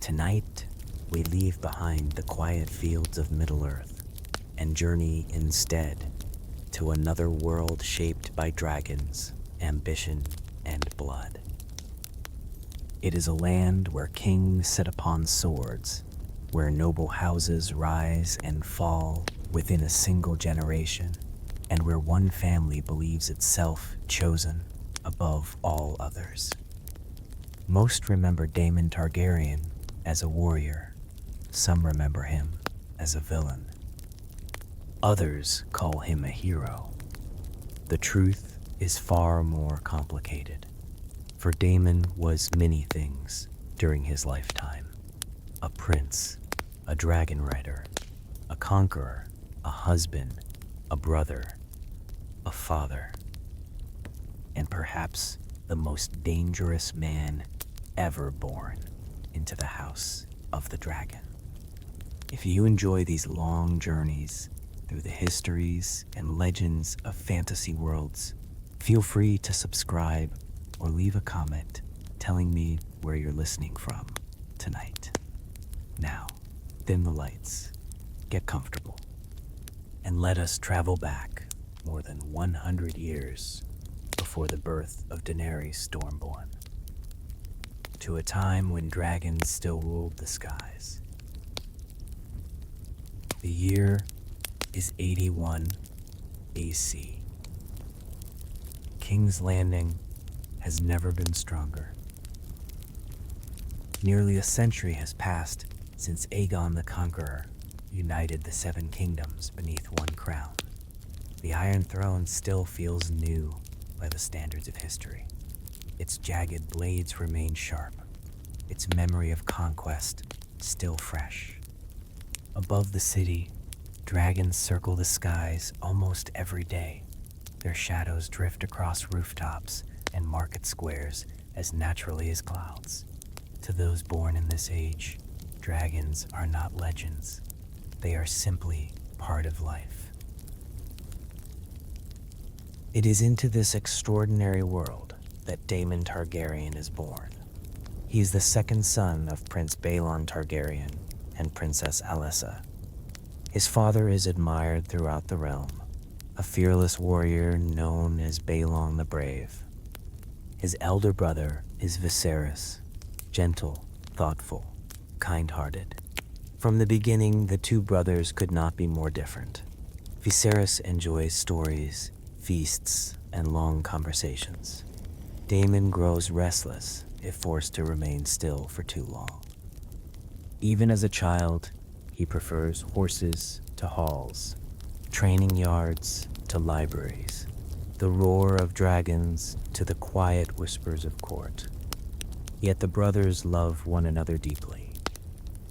Tonight, we leave behind the quiet fields of Middle-earth and journey instead to another world shaped by dragons, ambition, and blood. It is a land where kings sit upon swords, where noble houses rise and fall within a single generation, and where one family believes itself chosen above all others. Most remember Daemon Targaryen as a warrior. Some remember him as a villain. Others call him a hero. The truth is far more complicated, for Daemon was many things during his lifetime. A prince, a dragon rider, a conqueror, a husband, a brother, a father, and perhaps the most dangerous man ever born into the house of the dragon. If you enjoy these long journeys through the histories and legends of fantasy worlds, feel free to subscribe or leave a comment telling me where you're listening from tonight. Now, dim the lights, get comfortable, and let us travel back more than 100 years before the birth of Daenerys Stormborn, to a time when dragons still ruled the skies. The year is 81 AC. King's Landing has never been stronger. Nearly a century has passed since Aegon the Conqueror united the Seven Kingdoms beneath one crown. The Iron Throne still feels new by the standards of history. Its jagged blades remain sharp, its memory of conquest still fresh. Above the city, dragons circle the skies almost every day. Their shadows drift across rooftops and market squares as naturally as clouds. To those born in this age, dragons are not legends. They are simply part of life. It is into this extraordinary world that Daemon Targaryen is born. He is the second son of Prince Daemon Targaryen and Princess Alyssa. His father is admired throughout the realm, a fearless warrior known as Balon the Brave. His elder brother is Viserys, gentle, thoughtful, kind-hearted. From the beginning, the two brothers could not be more different. Viserys enjoys stories, feasts, and long conversations. Daemon grows restless if forced to remain still for too long. Even as a child, he prefers horses to halls, training yards to libraries, the roar of dragons to the quiet whispers of court. Yet the brothers love one another deeply.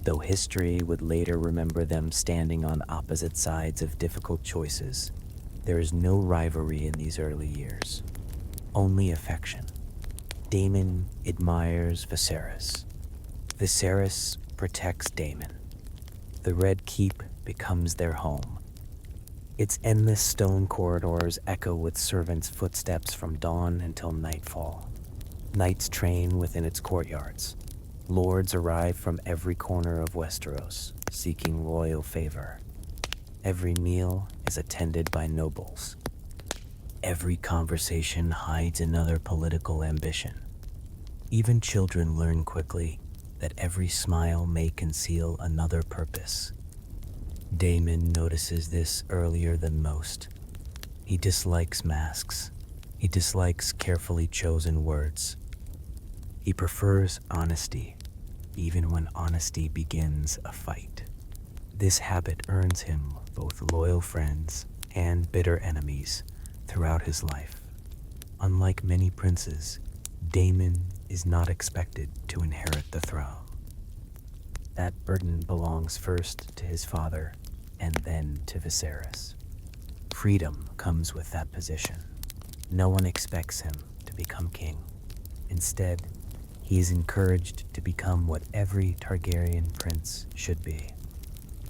Though history would later remember them standing on opposite sides of difficult choices, there is no rivalry in these early years, only affection. Daemon admires Viserys. Viserys protects Daemon. The Red Keep becomes their home. Its endless stone corridors echo with servants' footsteps from dawn until nightfall. Knights train within its courtyards. Lords arrive from every corner of Westeros, seeking royal favor. Every meal is attended by nobles. Every conversation hides another political ambition. Even children learn quickly that every smile may conceal another purpose. Daemon notices this earlier than most. He dislikes masks. He dislikes carefully chosen words. He prefers honesty, even when honesty begins a fight. This habit earns him both loyal friends and bitter enemies throughout his life. Unlike many princes, Daemon is not expected to inherit the throne. That burden belongs first to his father and then to Viserys. Freedom comes with that position. No one expects him to become king. Instead, he is encouraged to become what every Targaryen prince should be,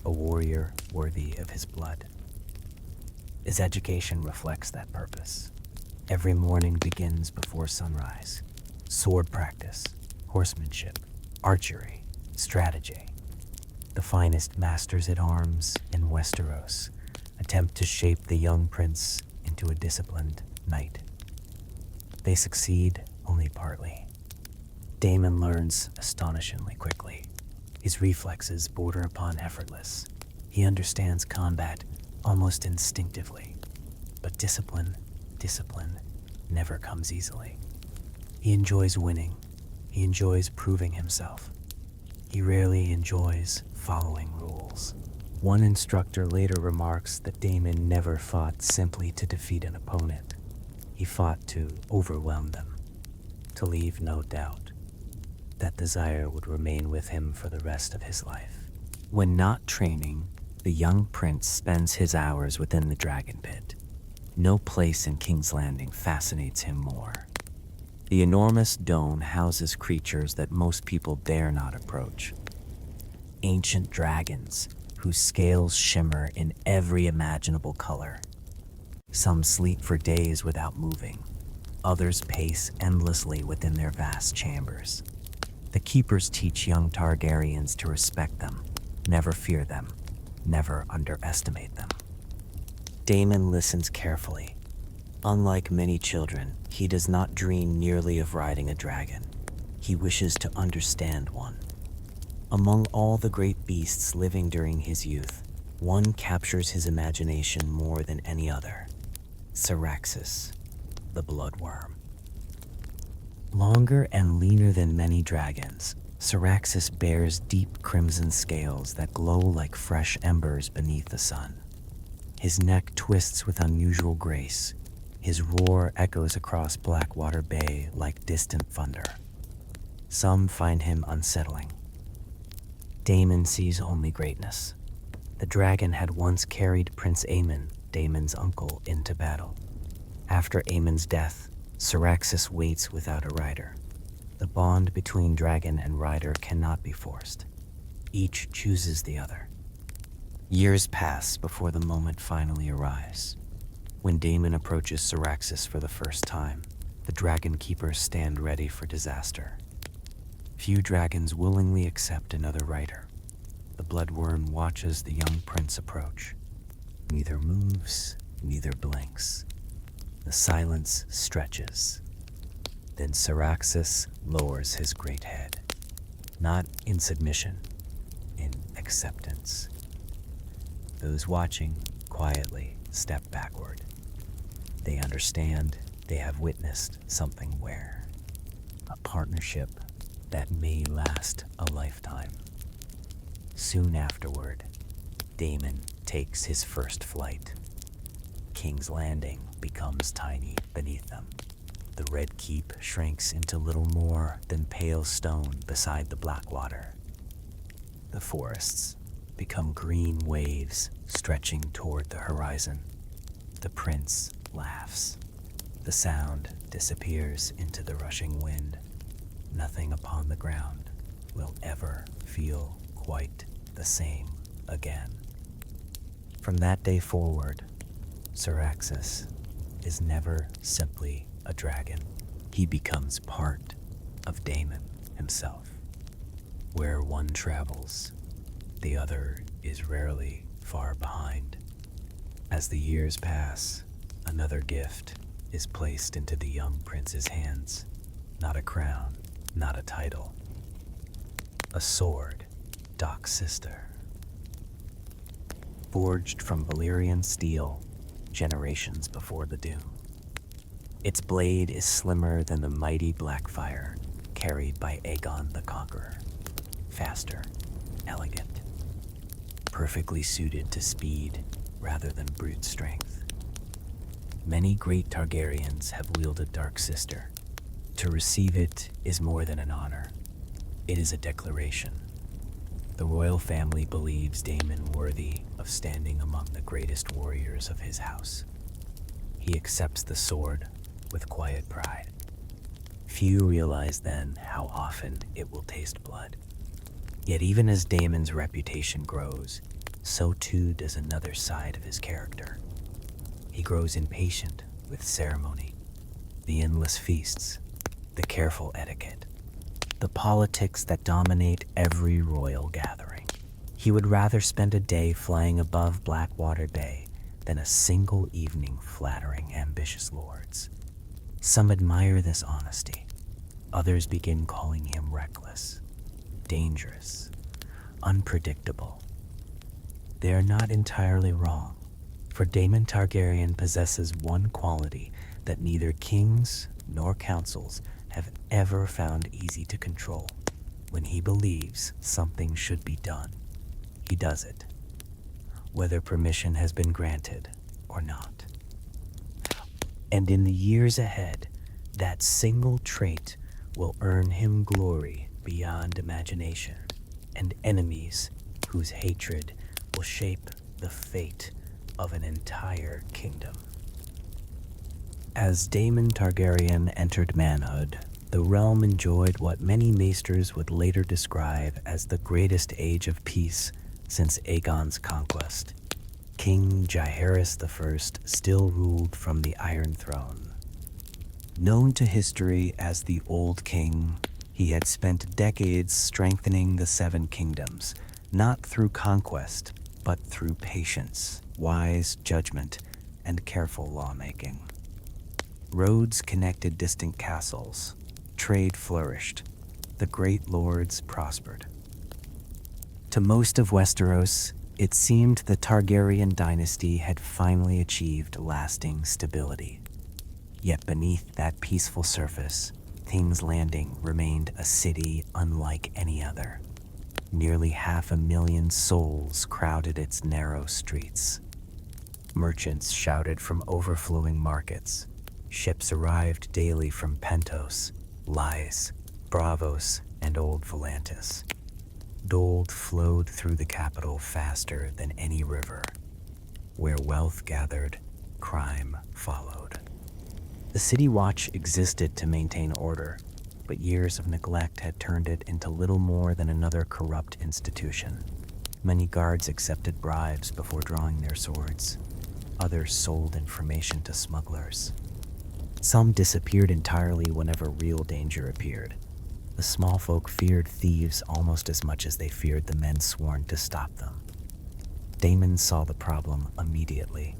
a warrior worthy of his blood. His education reflects that purpose. Every morning begins before sunrise. Sword practice, horsemanship, archery, strategy. The finest masters at arms in Westeros attempt to shape the young prince into a disciplined knight. They succeed only partly. Daemon learns astonishingly quickly. His reflexes border upon effortless. He understands combat almost instinctively. But discipline never comes easily. He enjoys winning. He enjoys proving himself. He rarely enjoys following rules. One instructor later remarks that Daemon never fought simply to defeat an opponent. He fought to overwhelm them, to leave no doubt. That desire would remain with him for the rest of his life. When not training, the young prince spends his hours within the dragon pit. No place in King's Landing fascinates him more. The enormous dome houses creatures that most people dare not approach. Ancient dragons whose scales shimmer in every imaginable color. Some sleep for days without moving. Others pace endlessly within their vast chambers. The keepers teach young Targaryens to respect them, never fear them, never underestimate them. Daemon listens carefully. Unlike many children, he does not dream merely of riding a dragon. He wishes to understand one. Among all the great beasts living during his youth, one captures his imagination more than any other. Caraxes, the bloodworm. Longer and leaner than many dragons, Caraxes bears deep crimson scales that glow like fresh embers beneath the sun. His neck twists with unusual grace. His roar echoes across Blackwater Bay like distant thunder. Some find him unsettling. Daemon sees only greatness. The dragon had once carried Prince Aemon, Daemon's uncle, into battle. After Aemon's death, Caraxes waits without a rider. The bond between dragon and rider cannot be forced. Each chooses the other. Years pass before the moment finally arrives. When Daemon approaches Caraxes for the first time, the dragon keepers stand ready for disaster. Few dragons willingly accept another rider. The bloodworm watches the young prince approach. Neither moves, neither blinks. The silence stretches. Then Caraxes lowers his great head, not in submission, in acceptance. Those watching quietly step backward. They understand they have witnessed something rare, a partnership that may last a lifetime. Soon afterward, Daemon takes his first flight. King's Landing becomes tiny beneath them. The Red Keep shrinks into little more than pale stone beside the Blackwater. The forests become green waves stretching toward the horizon. The prince laughs. The sound disappears into the rushing wind. Nothing upon the ground will ever feel quite the same again. From that day forward, Caraxes is never simply a dragon. He becomes part of Daemon himself. Where one travels, the other is rarely far behind. As the years pass, another gift is placed into the young prince's hands. Not a crown, not a title. A sword, Doc's sister. Forged from Valyrian steel, generations before the Doom. Its blade is slimmer than the mighty Blackfire carried by Aegon the Conqueror. Faster, elegant, perfectly suited to speed rather than brute strength. Many great Targaryens have wielded Dark Sister. To receive it is more than an honor. It is a declaration. The royal family believes Daemon worthy of standing among the greatest warriors of his house. He accepts the sword with quiet pride. Few realize then how often it will taste blood. Yet even as Daemon's reputation grows, so too does another side of his character. He grows impatient with ceremony, the endless feasts, the careful etiquette. the politics that dominate every royal gathering. He would rather spend a day flying above Blackwater Bay than a single evening flattering ambitious lords. Some admire this honesty. Others begin calling him reckless, dangerous, unpredictable. They are not entirely wrong, for Daemon Targaryen possesses one quality that neither kings nor councils have ever found easy to control. When he believes something should be done, he does it, whether permission has been granted or not. And in the years ahead, that single trait will earn him glory beyond imagination, and enemies whose hatred will shape the fate of an entire kingdom. As Daemon Targaryen entered manhood, the realm enjoyed what many maesters would later describe as the greatest age of peace since Aegon's conquest. King Jaehaerys I still ruled from the Iron Throne. Known to history as the Old King, he had spent decades strengthening the Seven Kingdoms, not through conquest, but through patience, wise judgment, and careful lawmaking. Roads connected distant castles, trade flourished, the great lords prospered. To most of Westeros, it seemed the Targaryen dynasty had finally achieved lasting stability. Yet beneath that peaceful surface, King's Landing remained a city unlike any other. Nearly 500,000 souls crowded its narrow streets. Merchants shouted from overflowing markets. Ships arrived daily from Pentos, Lys, Bravos, and Old Volantis. Gold flowed through the capital faster than any river. Where wealth gathered, crime followed. The City Watch existed to maintain order, but years of neglect had turned it into little more than another corrupt institution. Many guards accepted bribes before drawing their swords. Others sold information to smugglers. Some disappeared entirely whenever real danger appeared. The small folk feared thieves almost as much as they feared the men sworn to stop them. Daemon saw the problem immediately.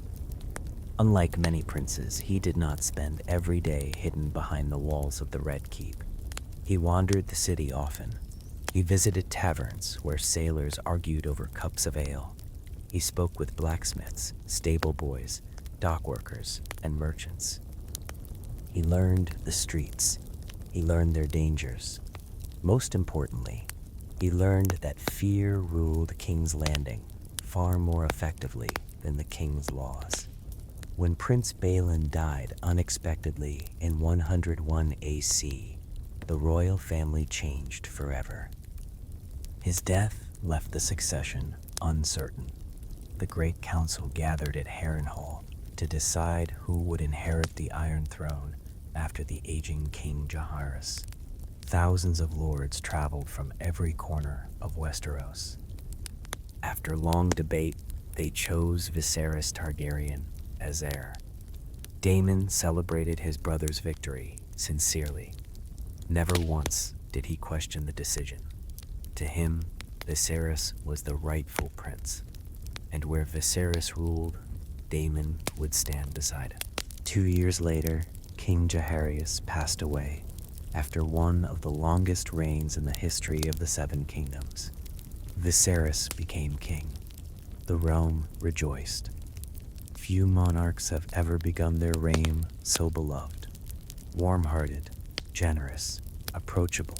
Unlike many princes, he did not spend every day hidden behind the walls of the Red Keep. He wandered the city often. He visited taverns where sailors argued over cups of ale. He spoke with blacksmiths, stable boys, dock workers, and merchants. He learned the streets. He learned their dangers. Most importantly, he learned that fear ruled King's Landing far more effectively than the king's laws. When Prince Balon died unexpectedly in 101 AC, the royal family changed forever. His death left the succession uncertain. The Great Council gathered at Harrenhal to decide who would inherit the Iron Throne after the aging King Jaehaerys. Thousands of lords traveled from every corner of Westeros. After long debate, they chose Viserys Targaryen as heir. Daemon celebrated his brother's victory sincerely. Never once did he question the decision. To him, Viserys was the rightful prince, and where Viserys ruled, Daemon would stand beside him. 2 years later, King Jaehaerys passed away after one of the longest reigns in the history of the Seven Kingdoms. Viserys became king. The realm rejoiced. Few monarchs have ever begun their reign so beloved. Warm-hearted, generous, approachable,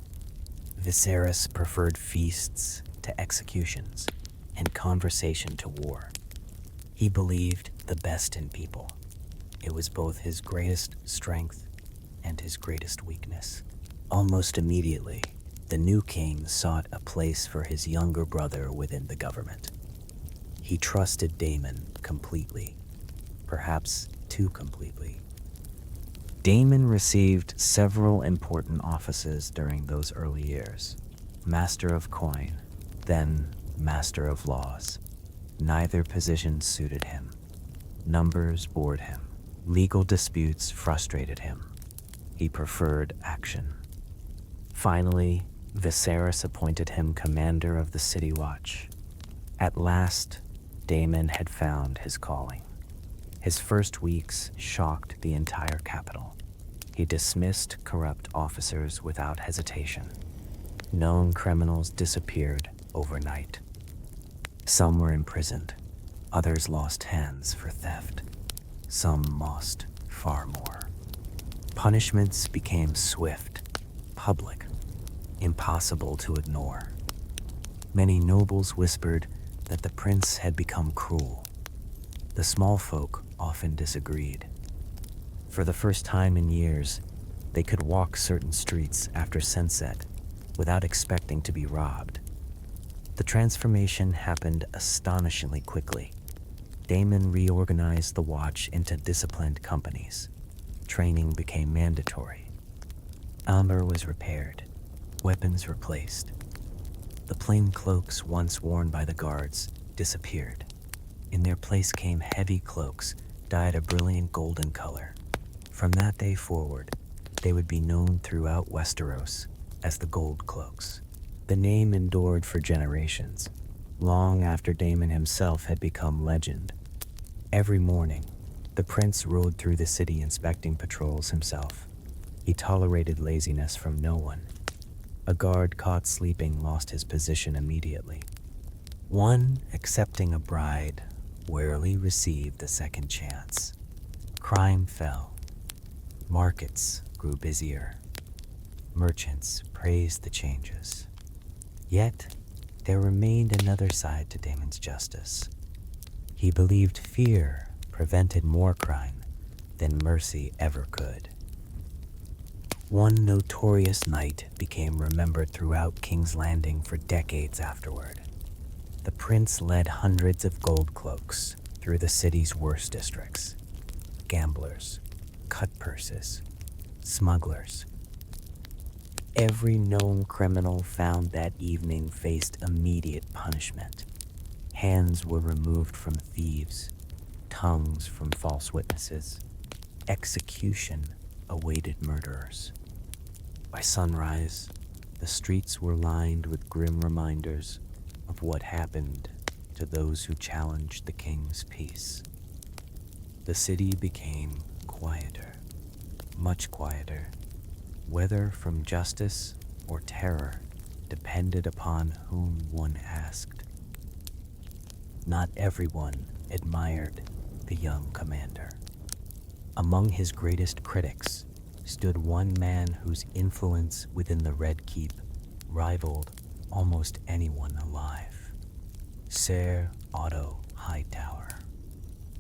Viserys preferred feasts to executions and conversation to war. He believed the best in people. It was both his greatest strength and his greatest weakness. Almost immediately, the new king sought a place for his younger brother within the government. He trusted Daemon completely, perhaps too completely. Daemon received several important offices during those early years. Master of Coin, then Master of Laws. Neither position suited him. Numbers bored him. Legal disputes frustrated him. He preferred action. Finally, Viserys appointed him commander of the City Watch. At last, Daemon had found his calling. His first weeks shocked the entire capital. He dismissed corrupt officers without hesitation. Known criminals disappeared overnight. Some were imprisoned, others lost hands for theft. Some lost far more. Punishments became swift, public, impossible to ignore. Many nobles whispered that the prince had become cruel. The small folk often disagreed. For the first time in years, they could walk certain streets after sunset without expecting to be robbed. The transformation happened astonishingly quickly. Daemon reorganized the watch into disciplined companies. Training became mandatory. Armor was repaired, weapons replaced. The plain cloaks once worn by the guards disappeared. In their place came heavy cloaks dyed a brilliant golden color. From that day forward, they would be known throughout Westeros as the Gold Cloaks. The name endured for generations, long after Daemon himself had become legend. Every morning, the prince rode through the city inspecting patrols himself. He tolerated laziness from no one. A guard caught sleeping lost his position immediately. One accepting a bride rarely received a second chance. Crime fell. Markets grew busier. Merchants praised the changes. Yet, there remained another side to Daemon's justice. He believed fear prevented more crime than mercy ever could. One notorious night became remembered throughout King's Landing for decades afterward. The prince led hundreds of gold cloaks through the city's worst districts. Gamblers, cut purses, smugglers. Every known criminal found that evening faced immediate punishment. Hands were removed from thieves, tongues from false witnesses. Execution awaited murderers. By sunrise, the streets were lined with grim reminders of what happened to those who challenged the king's peace. The city became quieter, much quieter. Whether from justice or terror depended upon whom one asked. Not everyone admired the young commander. Among his greatest critics stood one man whose influence within the Red Keep rivaled almost anyone alive. Ser Otto Hightower,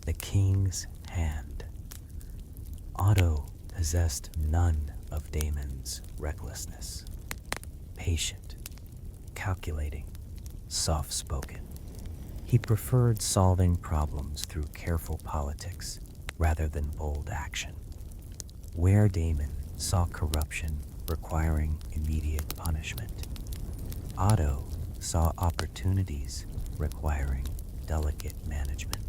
the king's hand. Otto possessed none of Daemon's recklessness. Patient, calculating, soft-spoken. He preferred solving problems through careful politics rather than bold action. Where Daemon saw corruption requiring immediate punishment, Otto saw opportunities requiring delicate management.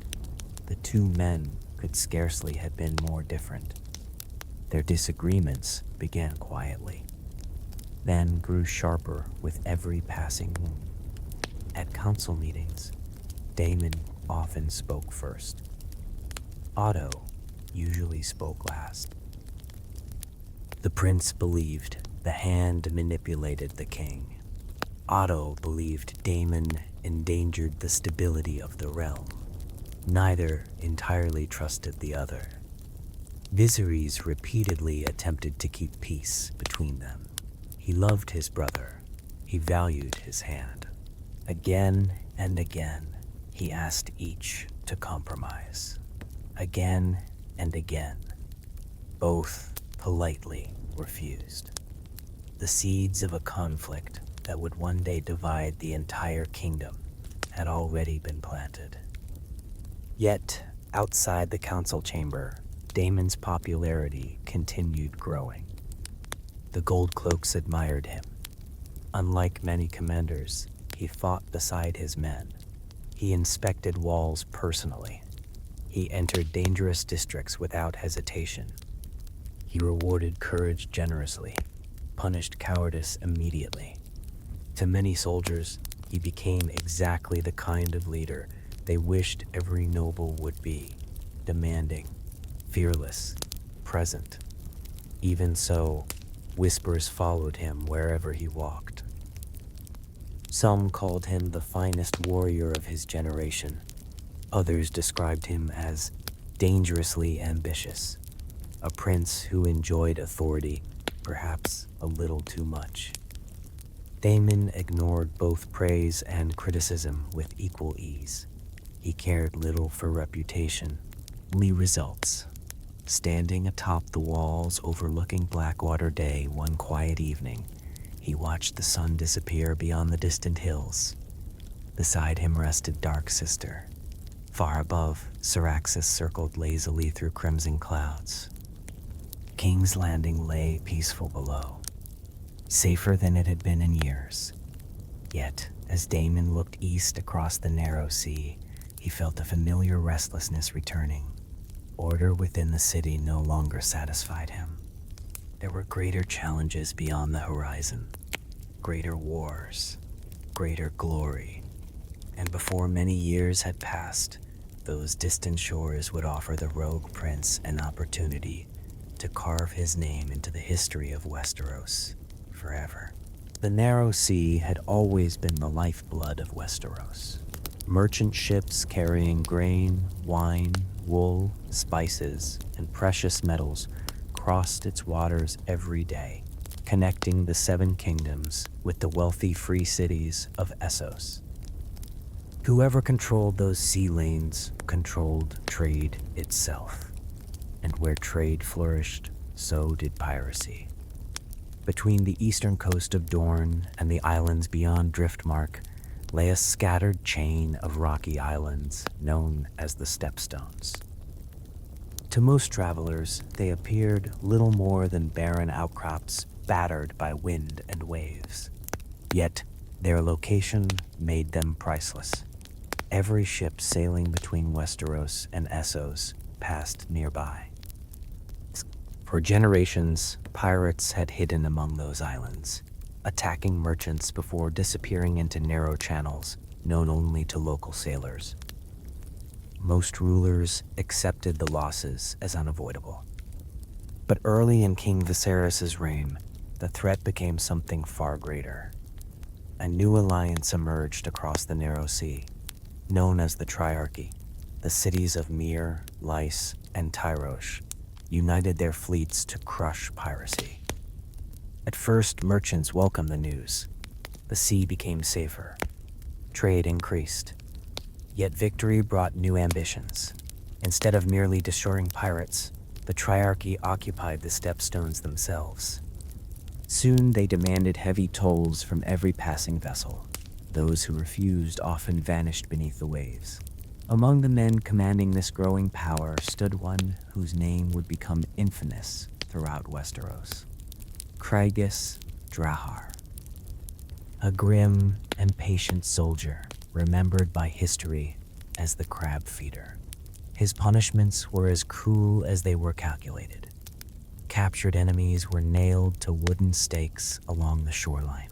The two men could scarcely have been more different. Their disagreements began quietly, then grew sharper with every passing moon. At council meetings, Daemon often spoke first. Otto usually spoke last. The prince believed the hand manipulated the king. Otto believed Daemon endangered the stability of the realm. Neither entirely trusted the other. Viserys repeatedly attempted to keep peace between them. He loved his brother. He valued his hand. Again and again, he asked each to compromise. Again and again, both politely refused. The seeds of a conflict that would one day divide the entire kingdom had already been planted. Yet, outside the council chamber, Daemon's popularity continued growing. The Gold Cloaks admired him. Unlike many commanders, he fought beside his men. He inspected walls personally. He entered dangerous districts without hesitation. He rewarded courage generously. punished cowardice immediately. To many soldiers, he became exactly the kind of leader they wished every noble would be: demanding, fearless, present. Even so, whispers followed him wherever he walked. Some called him the finest warrior of his generation. Others described him as dangerously ambitious, a prince who enjoyed authority, perhaps a little too much. Daemon ignored both praise and criticism with equal ease. He cared little for reputation, only results. Standing atop the walls overlooking Blackwater Day one quiet evening, he watched the sun disappear beyond the distant hills. Beside him rested Dark Sister. Far above, Caraxes circled lazily through crimson clouds. King's Landing lay peaceful below, safer than it had been in years. Yet, as Daemon looked east across the narrow sea, he felt a familiar restlessness returning. Order within the city no longer satisfied him. There were greater challenges beyond the horizon, greater wars, greater glory. And before many years had passed, those distant shores would offer the rogue prince an opportunity to carve his name into the history of Westeros forever. The narrow sea had always been the lifeblood of Westeros. Merchant ships carrying grain, wine, wool, spices, and precious metals crossed its waters every day, connecting the Seven Kingdoms with the wealthy free cities of Essos. Whoever controlled those sea lanes controlled trade itself, and where trade flourished, so did piracy. Between the eastern coast of Dorne and the islands beyond Driftmark lay a scattered chain of rocky islands known as the Stepstones. To most travelers, they appeared little more than barren outcrops battered by wind and waves. Yet, their location made them priceless. Every ship sailing between Westeros and Essos passed nearby. For generations, pirates had hidden among those islands, attacking merchants before disappearing into narrow channels known only to local sailors. Most rulers accepted the losses as unavoidable. But early in King Viserys' reign, the threat became something far greater. A new alliance emerged across the narrow sea, known as the Triarchy. The cities of Myr, Lys, and Tyrosh united their fleets to crush piracy. At first, merchants welcomed the news. The sea became safer. Trade increased. Yet victory brought new ambitions. Instead of merely destroying pirates, the Triarchy occupied the Stepstones themselves. Soon they demanded heavy tolls from every passing vessel. Those who refused often vanished beneath the waves. Among the men commanding this growing power stood one whose name would become infamous throughout Westeros: Craigis Drahar. A grim and patient soldier, remembered by history as the crab feeder. His punishments were as cruel as they were calculated. Captured enemies were nailed to wooden stakes along the shoreline.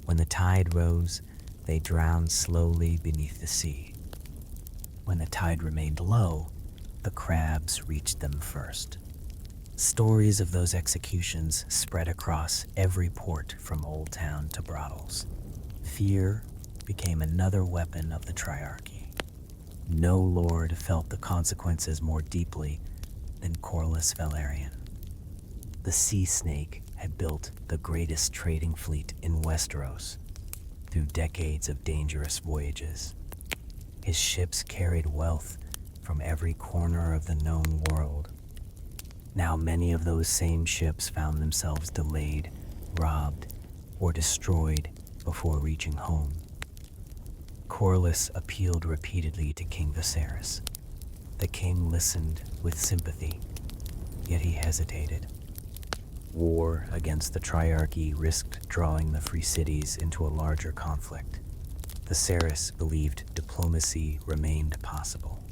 When the tide rose, they drowned slowly beneath the sea. When the tide remained low, the crabs reached them first. Stories of those executions spread across every port from Old Town to brothels. Fear became another weapon of the Triarchy. No lord felt the consequences more deeply than Corlys Velaryon. The Sea Snake had built the greatest trading fleet in Westeros through decades of dangerous voyages. His ships carried wealth from every corner of the known world. Now many of those same ships found themselves delayed, robbed, or destroyed before reaching home. Corlys appealed repeatedly to King Viserys. The king listened with sympathy, yet he hesitated. War against the Triarchy risked drawing the free cities into a larger conflict. Viserys believed diplomacy remained possible.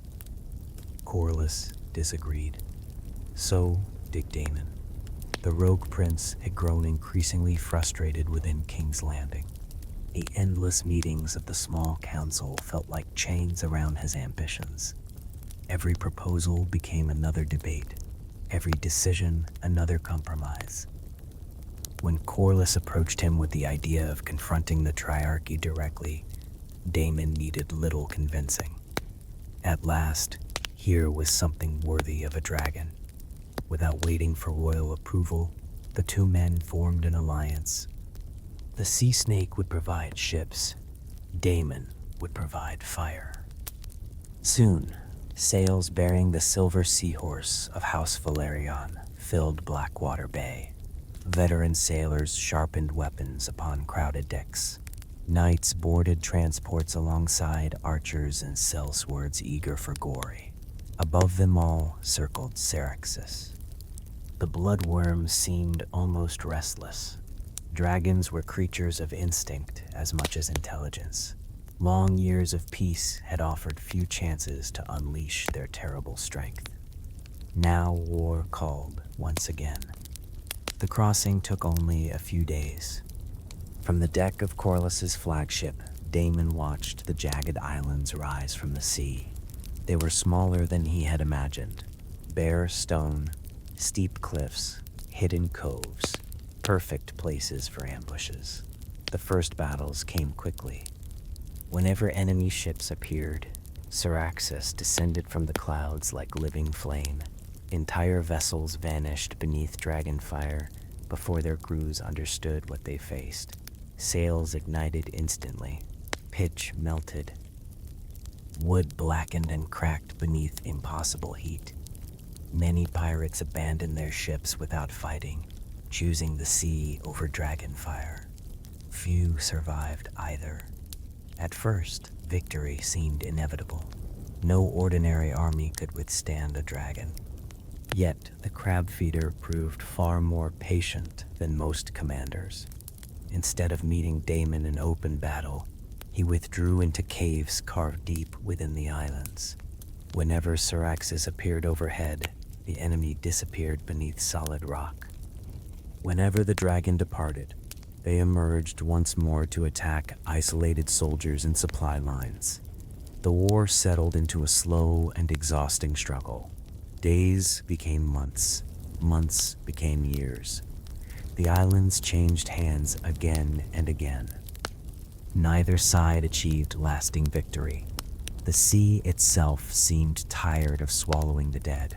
Corlys disagreed. So did Daemon. The rogue prince had grown increasingly frustrated within King's Landing. The endless meetings of the small council felt like chains around his ambitions. Every proposal became another debate, every decision another compromise. When Corlys approached him with the idea of confronting the Triarchy directly, Daemon needed little convincing. At last, here was something worthy of a dragon. Without waiting for royal approval, the two men formed an alliance. The Sea Snake would provide ships. Daemon would provide fire. Soon, sails bearing the silver seahorse of House Valerion filled Blackwater Bay. Veteran sailors sharpened weapons upon crowded decks. Knights boarded transports alongside archers and sellswords eager for glory. Above them all circled Caraxes. The bloodworm seemed almost restless. Dragons were creatures of instinct as much as intelligence. Long years of peace had offered few chances to unleash their terrible strength. Now war called once again. The crossing took only a few days. From the deck of Corlys's flagship, Daemon watched the jagged islands rise from the sea. They were smaller than he had imagined. Bare stone, steep cliffs, hidden coves, perfect places for ambushes. The first battles came quickly. Whenever enemy ships appeared, Caraxes descended from the clouds like living flame. Entire vessels vanished beneath dragon fire before their crews understood what they faced. Sails ignited instantly. Pitch melted. Wood blackened and cracked beneath impossible heat. Many pirates abandoned their ships without fighting, choosing the sea over dragon fire. Few survived either. At first, victory seemed inevitable. No ordinary army could withstand a dragon. Yet, the crab feeder proved far more patient than most commanders. Instead of meeting Daemon in open battle, he withdrew into caves carved deep within the islands. Whenever Caraxes appeared overhead, the enemy disappeared beneath solid rock. Whenever the dragon departed, they emerged once more to attack isolated soldiers and supply lines. The war settled into a slow and exhausting struggle. Days became months, months became years. The islands changed hands again and again. Neither side achieved lasting victory. The sea itself seemed tired of swallowing the dead.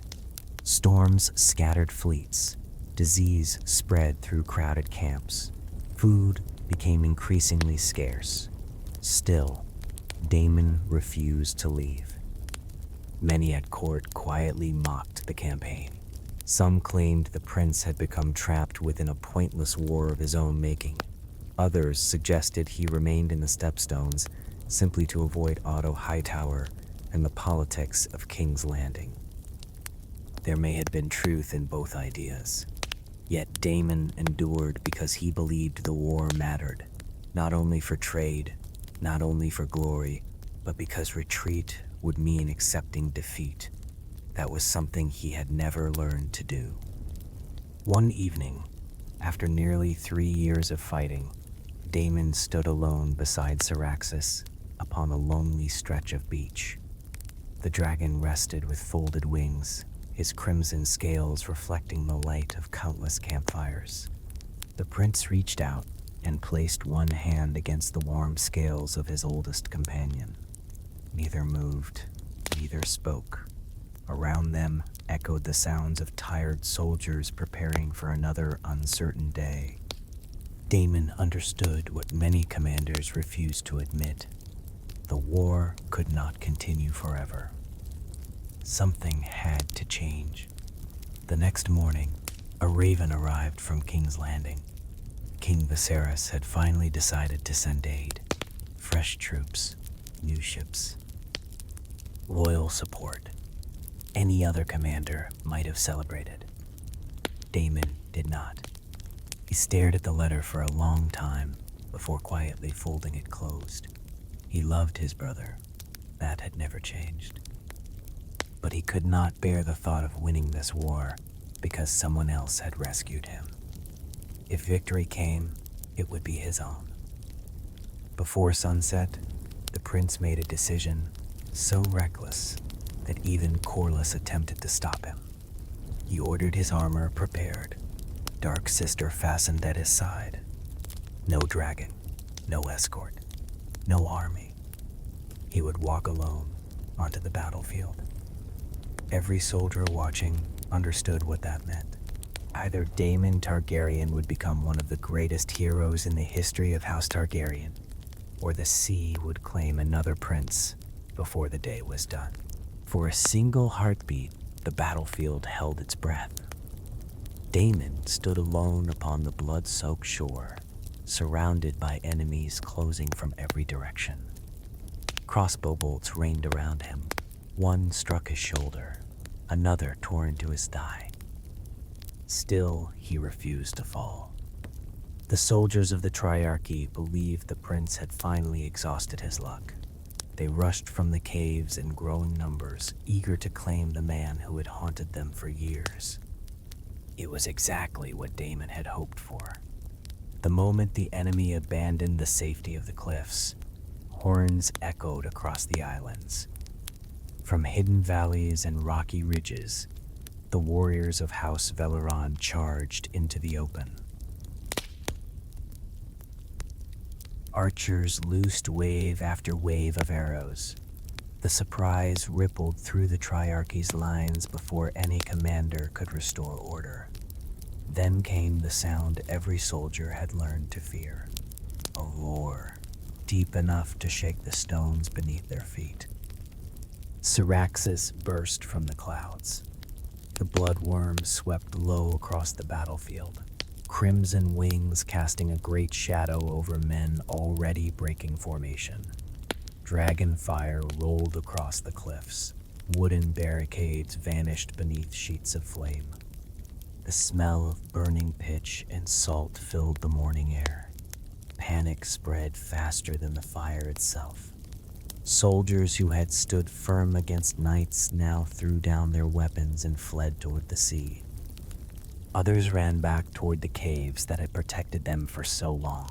Storms scattered fleets. Disease spread through crowded camps. Food became increasingly scarce. Still, Daemon refused to leave. Many at court quietly mocked the campaign. Some claimed the prince had become trapped within a pointless war of his own making. Others suggested he remained in the Stepstones simply to avoid Otto Hightower and the politics of King's Landing. There may have been truth in both ideas. Yet Daemon endured because he believed the war mattered, not only for trade, not only for glory, but because retreat would mean accepting defeat. That was something he had never learned to do. One evening, after nearly 3 years of fighting, Daemon stood alone beside Caraxes upon a lonely stretch of beach. The dragon rested with folded wings, his crimson scales reflecting the light of countless campfires. The prince reached out and placed one hand against the warm scales of his oldest companion. Neither moved, neither spoke. Around them echoed the sounds of tired soldiers preparing for another uncertain day. Daemon understood what many commanders refused to admit. The war could not continue forever. Something had to change. The next morning, a raven arrived from King's Landing. King Viserys had finally decided to send aid. Fresh troops, new ships, loyal support. Any other commander might have celebrated. Daemon did not. He stared at the letter for a long time before quietly folding it closed. He loved his brother. That had never changed. But he could not bear the thought of winning this war. because someone else had rescued him. If victory came, it would be his own. Before sunset, the prince made a decision so reckless that even Corlys attempted to stop him. He ordered his armor prepared, Dark Sister fastened at his side. No dragon, no escort, no army. He would walk alone onto the battlefield. Every soldier watching understood what that meant. Either Daemon Targaryen would become one of the greatest heroes in the history of House Targaryen, or the sea would claim another prince before the day was done. For a single heartbeat, the battlefield held its breath. Daemon stood alone upon the blood-soaked shore, surrounded by enemies closing from every direction. Crossbow bolts rained around him. One struck his shoulder, another tore into his thigh. Still, he refused to fall. The soldiers of the Triarchy believed the prince had finally exhausted his luck. They rushed from the caves in growing numbers, eager to claim the man who had haunted them for years. It was exactly what Daemon had hoped for. The moment the enemy abandoned the safety of the cliffs, horns echoed across the islands. From hidden valleys and rocky ridges, the warriors of House Veleron charged into the open. Archers loosed wave after wave of arrows. The surprise rippled through the Triarchy's lines before any commander could restore order. Then came the sound every soldier had learned to fear. A roar, deep enough to shake the stones beneath their feet. Caraxes burst from the clouds. The bloodworm swept low across the battlefield, crimson wings casting a great shadow over men already breaking formation. Dragon fire rolled across the cliffs. Wooden barricades vanished beneath sheets of flame. The smell of burning pitch and salt filled the morning air. Panic spread faster than the fire itself. Soldiers who had stood firm against knights now threw down their weapons and fled toward the sea. Others ran back toward the caves that had protected them for so long.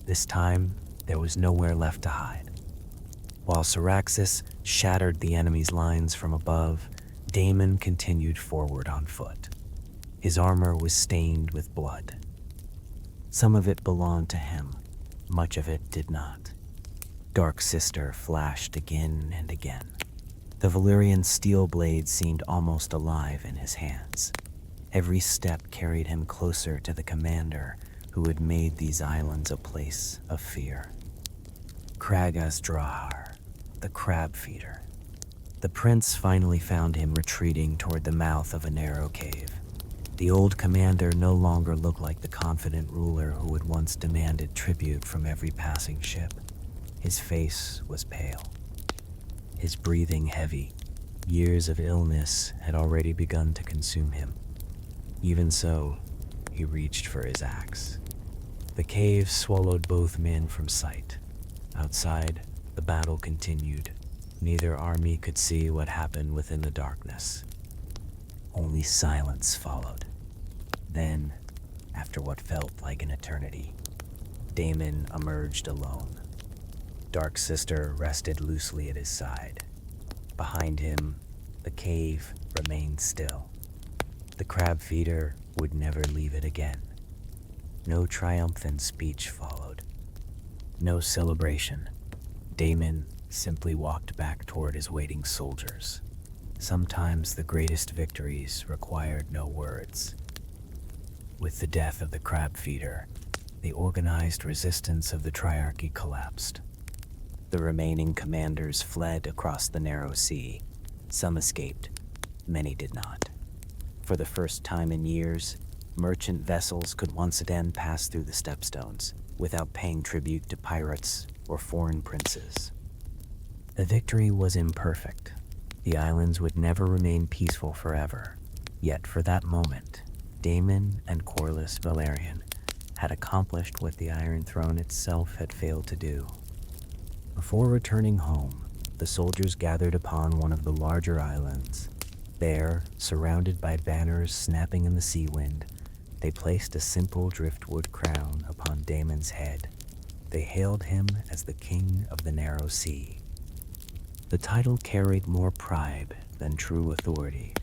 This time, there was nowhere left to hide. While Caraxes shattered the enemy's lines from above, Daemon continued forward on foot. His armor was stained with blood. Some of it belonged to him, much of it did not. Dark Sister flashed again and again. The Valyrian steel blade seemed almost alive in his hands. Every step carried him closer to the commander who had made these islands a place of fear. Craghas Drahar, the crab feeder. The prince finally found him retreating toward the mouth of a narrow cave. The old commander no longer looked like the confident ruler who had once demanded tribute from every passing ship. His face was pale, his breathing heavy. Years of illness had already begun to consume him. Even so, he reached for his axe. The cave swallowed both men from sight. Outside, the battle continued. Neither army could see what happened within the darkness. Only silence followed. Then, after what felt like an eternity, Daemon emerged alone. Dark Sister rested loosely at his side. Behind him, the cave remained still. The crab feeder would never leave it again. No triumphant speech followed. No celebration. Daemon simply walked back toward his waiting soldiers. Sometimes the greatest victories required no words. With the death of the crab feeder, the organized resistance of the Triarchy collapsed. The remaining commanders fled across the narrow sea. Some escaped, many did not. For the first time in years, merchant vessels could once again pass through the Stepstones without paying tribute to pirates or foreign princes. The victory was imperfect. The islands would never remain peaceful forever. Yet for that moment, Daemon and Corlys Velaryon had accomplished what the Iron Throne itself had failed to do. Before returning home, the soldiers gathered upon one of the larger islands. There, surrounded by banners snapping in the sea wind, they placed a simple driftwood crown upon Daemon's head. They hailed him as the King of the Narrow Sea. The title carried more pride than true authority.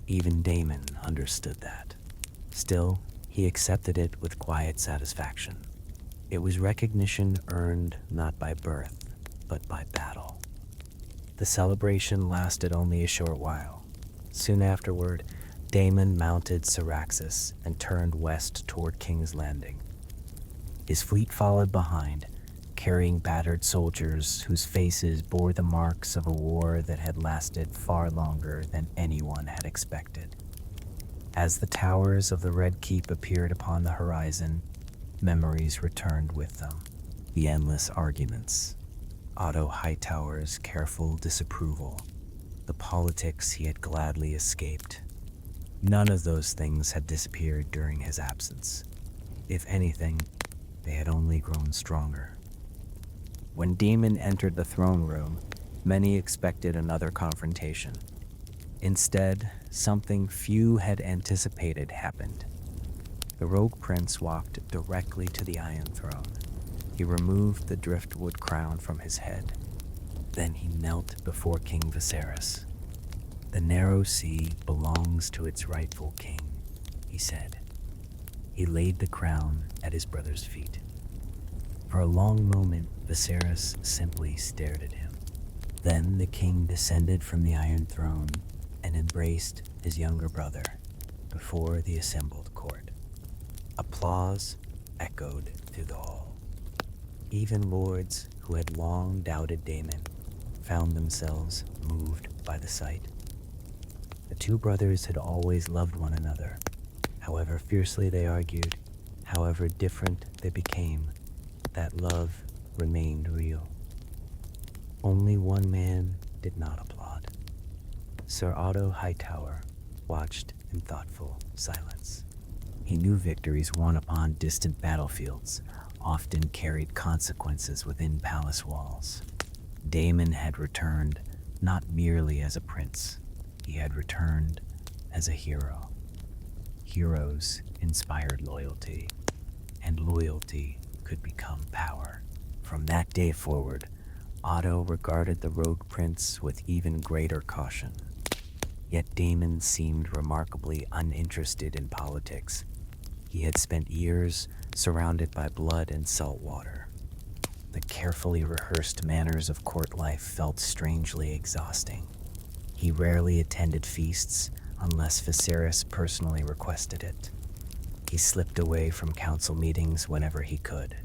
Even Daemon understood that. Still, he accepted it with quiet satisfaction. It was recognition earned not by birth, but by battle. The celebration lasted only a short while. Soon afterward, Daemon mounted Caraxes and turned west toward King's Landing. His fleet followed behind, carrying battered soldiers whose faces bore the marks of a war that had lasted far longer than anyone had expected. As the towers of the Red Keep appeared upon the horizon, memories returned with them. The endless arguments, Otto Hightower's careful disapproval, the politics he had gladly escaped. None of those things had disappeared during his absence. If anything, they had only grown stronger. When Daemon entered the throne room, many expected another confrontation. Instead, something few had anticipated happened. The rogue prince walked directly to the Iron Throne. He removed the driftwood crown from his head. Then he knelt before King Viserys. "The Narrow Sea belongs to its rightful king," he said. He laid the crown at his brother's feet. For a long moment, Viserys simply stared at him. Then the king descended from the Iron Throne and embraced his younger brother before the assembled court. Applause echoed through the hall. Even lords who had long doubted Daemon found themselves moved by the sight. The two brothers had always loved one another. However fiercely they argued, however different they became, that love remained real. Only one man did not applaud. Sir Otto Hightower watched in thoughtful silence. He knew victories won upon distant battlefields often carried consequences within palace walls. Daemon had returned not merely as a prince, he had returned as a hero. Heroes inspired loyalty, and loyalty could become power. From that day forward, Otto regarded the rogue prince with even greater caution. Yet Daemon seemed remarkably uninterested in politics. He had spent years surrounded by blood and salt water. The carefully rehearsed manners of court life felt strangely exhausting. He rarely attended feasts unless Viserys personally requested it. He slipped away from council meetings whenever he could.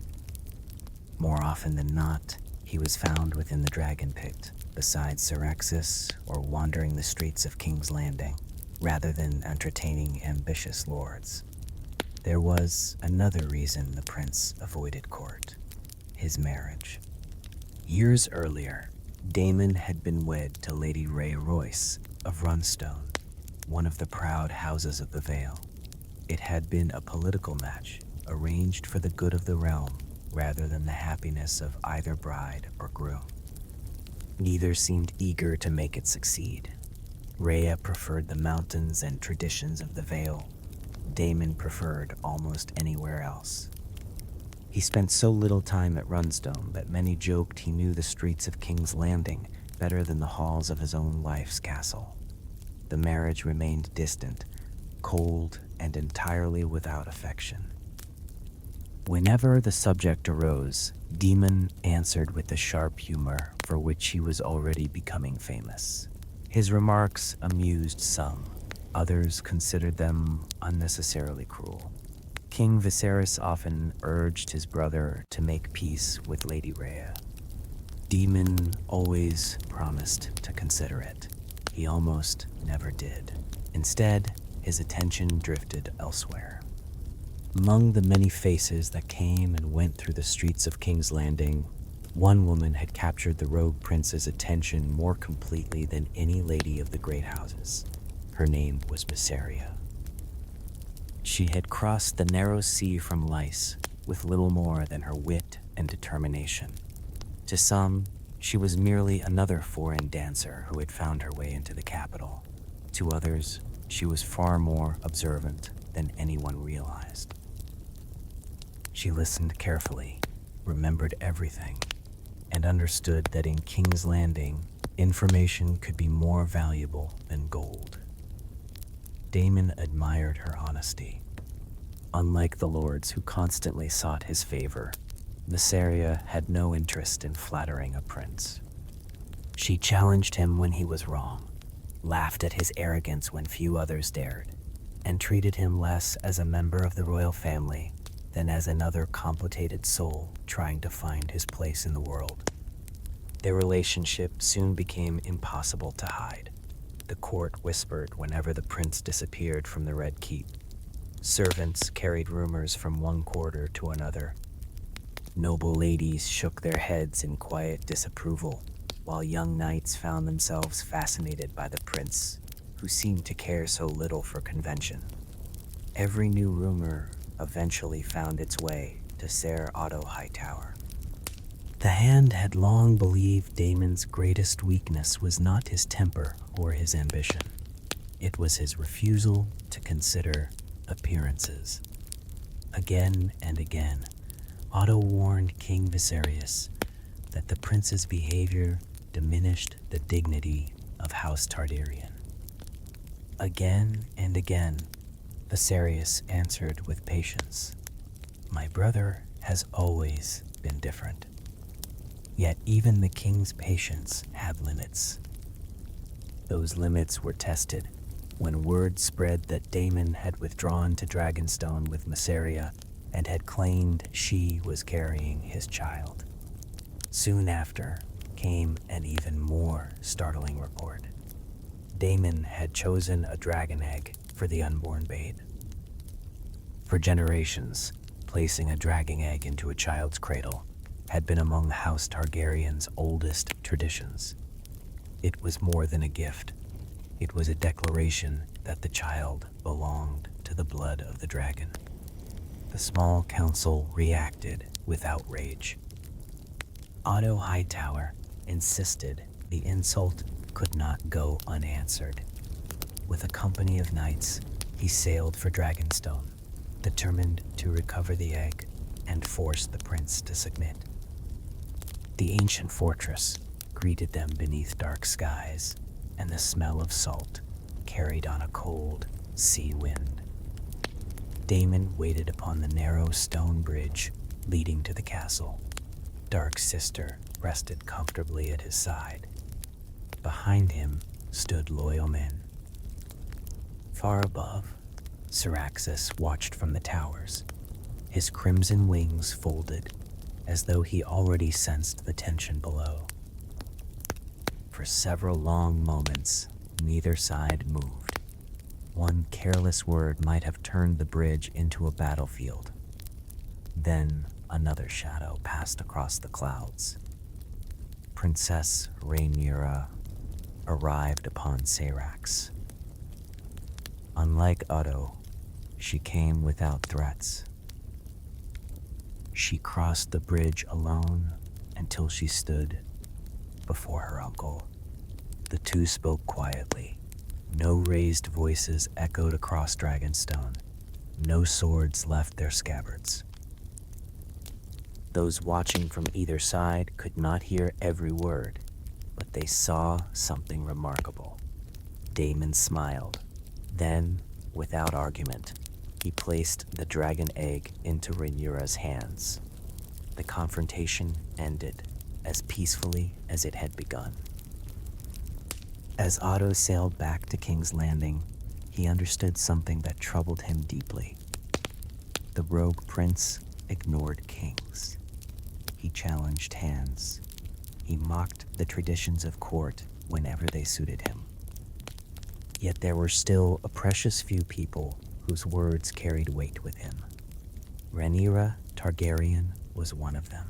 More often than not, he was found within the Dragon Pit, beside Caraxes, or wandering the streets of King's Landing, rather than entertaining ambitious lords. There was another reason the prince avoided court: his marriage. Years earlier, Daemon had been wed to Lady Rhea Royce of Runstone, one of the proud houses of the Vale. It had been a political match, arranged for the good of the realm rather than the happiness of either bride or groom. Neither seemed eager to make it succeed. Rhea preferred the mountains and traditions of the Vale. Daemon preferred almost anywhere else. He spent so little time at Runstone that many joked he knew the streets of King's Landing better than the halls of his own wife's castle. The marriage remained distant, cold, and entirely without affection. Whenever the subject arose, Daemon answered with the sharp humor for which he was already becoming famous. His remarks amused some. Others considered them unnecessarily cruel. King Viserys often urged his brother to make peace with Lady Rhea. Daemon always promised to consider it. He almost never did. Instead, his attention drifted elsewhere. Among the many faces that came and went through the streets of King's Landing, one woman had captured the rogue prince's attention more completely than any lady of the great houses. Her name was Mysaria. She had crossed the narrow sea from Lys with little more than her wit and determination. To some, she was merely another foreign dancer who had found her way into the capital. To others, she was far more observant than anyone realized. She listened carefully, remembered everything, and understood that in King's Landing, information could be more valuable than gold. Daemon admired her honesty. Unlike the lords who constantly sought his favor, Mysaria had no interest in flattering a prince. She challenged him when he was wrong, laughed at his arrogance when few others dared, and treated him less as a member of the royal family than as another complicated soul trying to find his place in the world. Their relationship soon became impossible to hide. The court whispered whenever the prince disappeared from the Red Keep. Servants carried rumors from one quarter to another. Noble ladies shook their heads in quiet disapproval, while young knights found themselves fascinated by the prince, who seemed to care so little for convention. Every new rumor eventually found its way to Ser Otto Hightower. The Hand had long believed Daemon's greatest weakness was not his temper or his ambition. It was his refusal to consider appearances. Again and again, Otto warned King Viserys that the prince's behavior diminished the dignity of House Targaryen. Again and again, Viserys answered with patience, "My brother has always been different." Yet even the king's patience had limits. Those limits were tested when word spread that Daemon had withdrawn to Dragonstone with Mysaria and had claimed she was carrying his child. Soon after came an even more startling report. Daemon had chosen a dragon egg for the unborn babe. For generations, placing a dragon egg into a child's cradle had been among House Targaryen's oldest traditions. It was more than a gift. It was a declaration that the child belonged to the blood of the dragon. The small council reacted with outrage. Otto Hightower insisted the insult could not go unanswered. With a company of knights, he sailed for Dragonstone, determined to recover the egg and force the prince to submit. The ancient fortress greeted them beneath dark skies, and the smell of salt carried on a cold sea wind. Daemon waited upon the narrow stone bridge leading to the castle. Dark Sister rested comfortably at his side. Behind him stood loyal men. Far above, Caraxes watched from the towers, his crimson wings folded, as though he already sensed the tension below. For several long moments, neither side moved. One careless word might have turned the bridge into a battlefield. Then another shadow passed across the clouds. Princess Rhaenyra arrived upon Caraxes. Unlike Otto, she came without threats. She crossed the bridge alone until she stood before her uncle. The two spoke quietly. No raised voices echoed across Dragonstone. No swords left their scabbards. Those watching from either side could not hear every word, but they saw something remarkable. Daemon smiled. Then, without argument, he placed the dragon egg into Rhaenyra's hands. The confrontation ended as peacefully as it had begun. As Otto sailed back to King's Landing, he understood something that troubled him deeply. The rogue prince ignored kings. He challenged hands. He mocked the traditions of court whenever they suited him. Yet there were still a precious few people whose words carried weight with him. Rhaenyra Targaryen was one of them.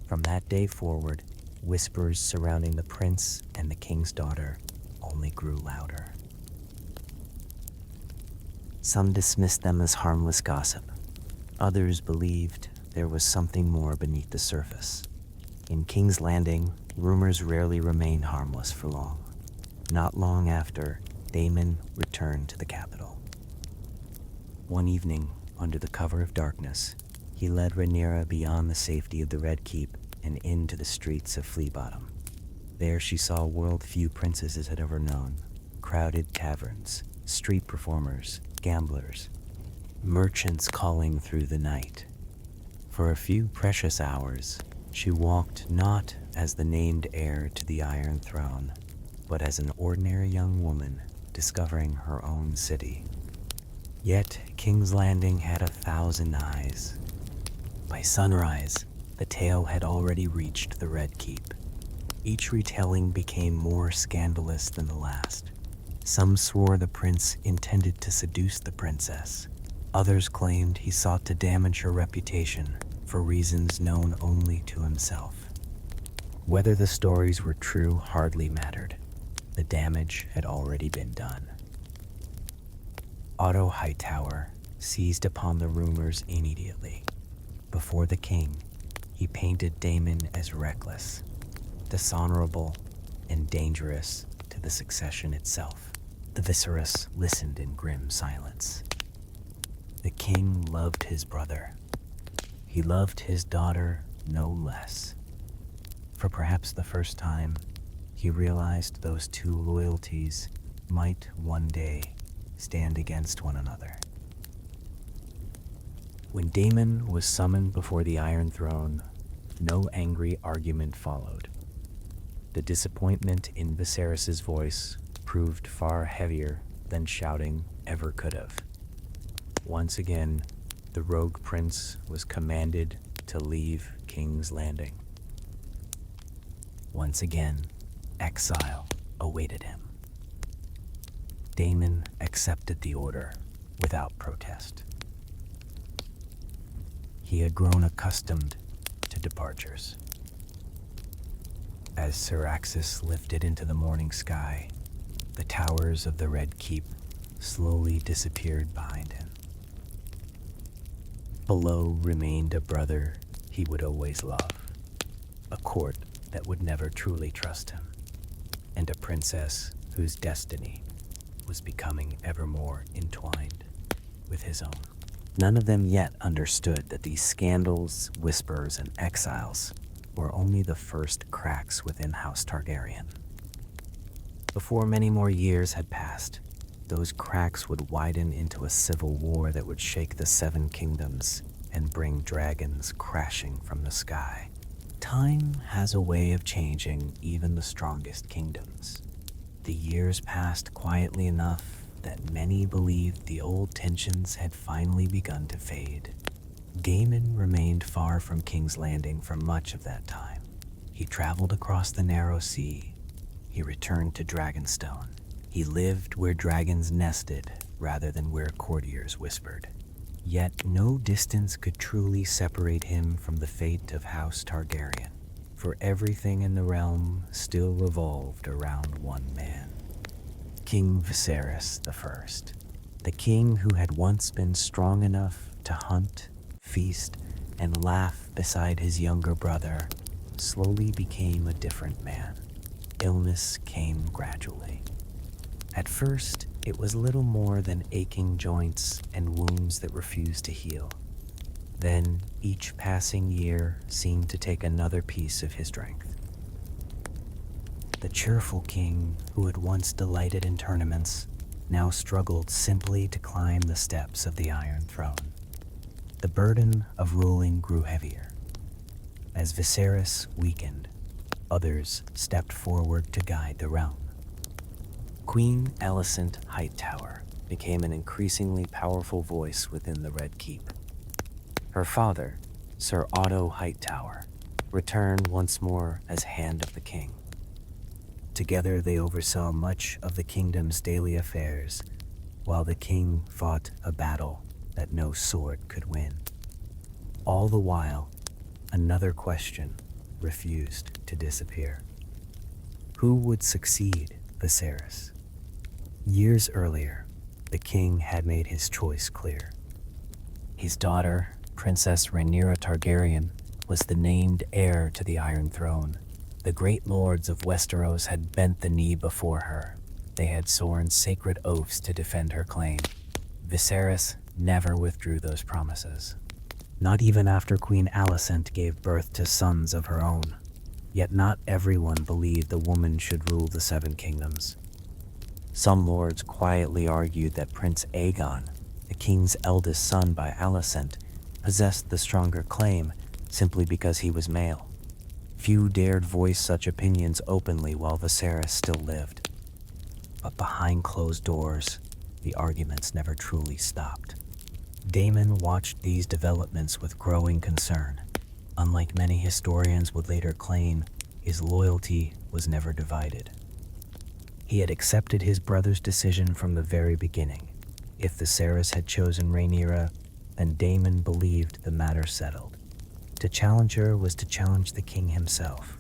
From that day forward, whispers surrounding the prince and the king's daughter only grew louder. Some dismissed them as harmless gossip. Others believed there was something more beneath the surface. In King's Landing, rumors rarely remained harmless for long. Not long after, Daemon returned to the capital. One evening, under the cover of darkness, he led Rhaenyra beyond the safety of the Red Keep and into the streets of Flea Bottom. There she saw a world few princesses had ever known: crowded taverns, street performers, gamblers, merchants calling through the night. For a few precious hours, she walked not as the named heir to the Iron Throne, but as an ordinary young woman discovering her own city. Yet King's Landing had 1,000 eyes. By sunrise, the tale had already reached the Red Keep. Each retelling became more scandalous than the last. Some swore the prince intended to seduce the princess. Others claimed he sought to damage her reputation for reasons known only to himself. Whether the stories were true hardly mattered. The damage had already been done. Otto Hightower seized upon the rumors immediately. Before the king, he painted Daemon as reckless, dishonorable, and dangerous to the succession itself. The Viserys listened in grim silence. The king loved his brother. He loved his daughter no less. For perhaps the first time, he realized those two loyalties might one day stand against one another. When Daemon was summoned before the Iron Throne, no angry argument followed. The disappointment in Viserys' voice proved far heavier than shouting ever could have. Once again, the rogue prince was commanded to leave King's Landing. Once again, exile awaited him. Daemon accepted the order without protest. He had grown accustomed to departures. As Caraxes lifted into the morning sky, the towers of the Red Keep slowly disappeared behind him. Below remained a brother he would always love, a court that would never truly trust him, and a princess whose destiny was becoming ever more entwined with his own. None of them yet understood that these scandals, whispers, and exiles were only the first cracks within House Targaryen. Before many more years had passed, those cracks would widen into a civil war that would shake the Seven Kingdoms and bring dragons crashing from the sky. Time has a way of changing even the strongest kingdoms. The years passed quietly enough that many believed the old tensions had finally begun to fade. Daemon remained far from King's Landing for much of that time. He traveled across the narrow sea. He returned to Dragonstone. He lived where dragons nested rather than where courtiers whispered. Yet no distance could truly separate him from the fate of House Targaryen, for everything in the realm still revolved around one man: King Viserys I, the king who had once been strong enough to hunt, feast, and laugh beside his younger brother, slowly became a different man. Illness came gradually. At first, it was little more than aching joints and wounds that refused to heal. Then, each passing year seemed to take another piece of his strength. The cheerful king, who had once delighted in tournaments, now struggled simply to climb the steps of the Iron Throne. The burden of ruling grew heavier. As Viserys weakened, others stepped forward to guide the realm. Queen Alicent Hightower became an increasingly powerful voice within the Red Keep. Her father, Sir Otto Hightower, returned once more as Hand of the King. Together they oversaw much of the kingdom's daily affairs, while the king fought a battle that no sword could win. All the while, another question refused to disappear. Who would succeed Viserys? Years earlier, the king had made his choice clear. His daughter, Princess Rhaenyra Targaryen, was the named heir to the Iron Throne. The great lords of Westeros had bent the knee before her. They had sworn sacred oaths to defend her claim. Viserys never withdrew those promises, not even after Queen Alicent gave birth to sons of her own. Yet not everyone believed the woman should rule the Seven Kingdoms. Some lords quietly argued that Prince Aegon, the king's eldest son by Alicent, possessed the stronger claim simply because he was male. Few dared voice such opinions openly while Viserys still lived. But behind closed doors, the arguments never truly stopped. Daemon watched these developments with growing concern. Unlike many historians would later claim, his loyalty was never divided. He had accepted his brother's decision from the very beginning. If Viserys had chosen Rhaenyra, then Daemon believed the matter settled. To challenge her was to challenge the king himself.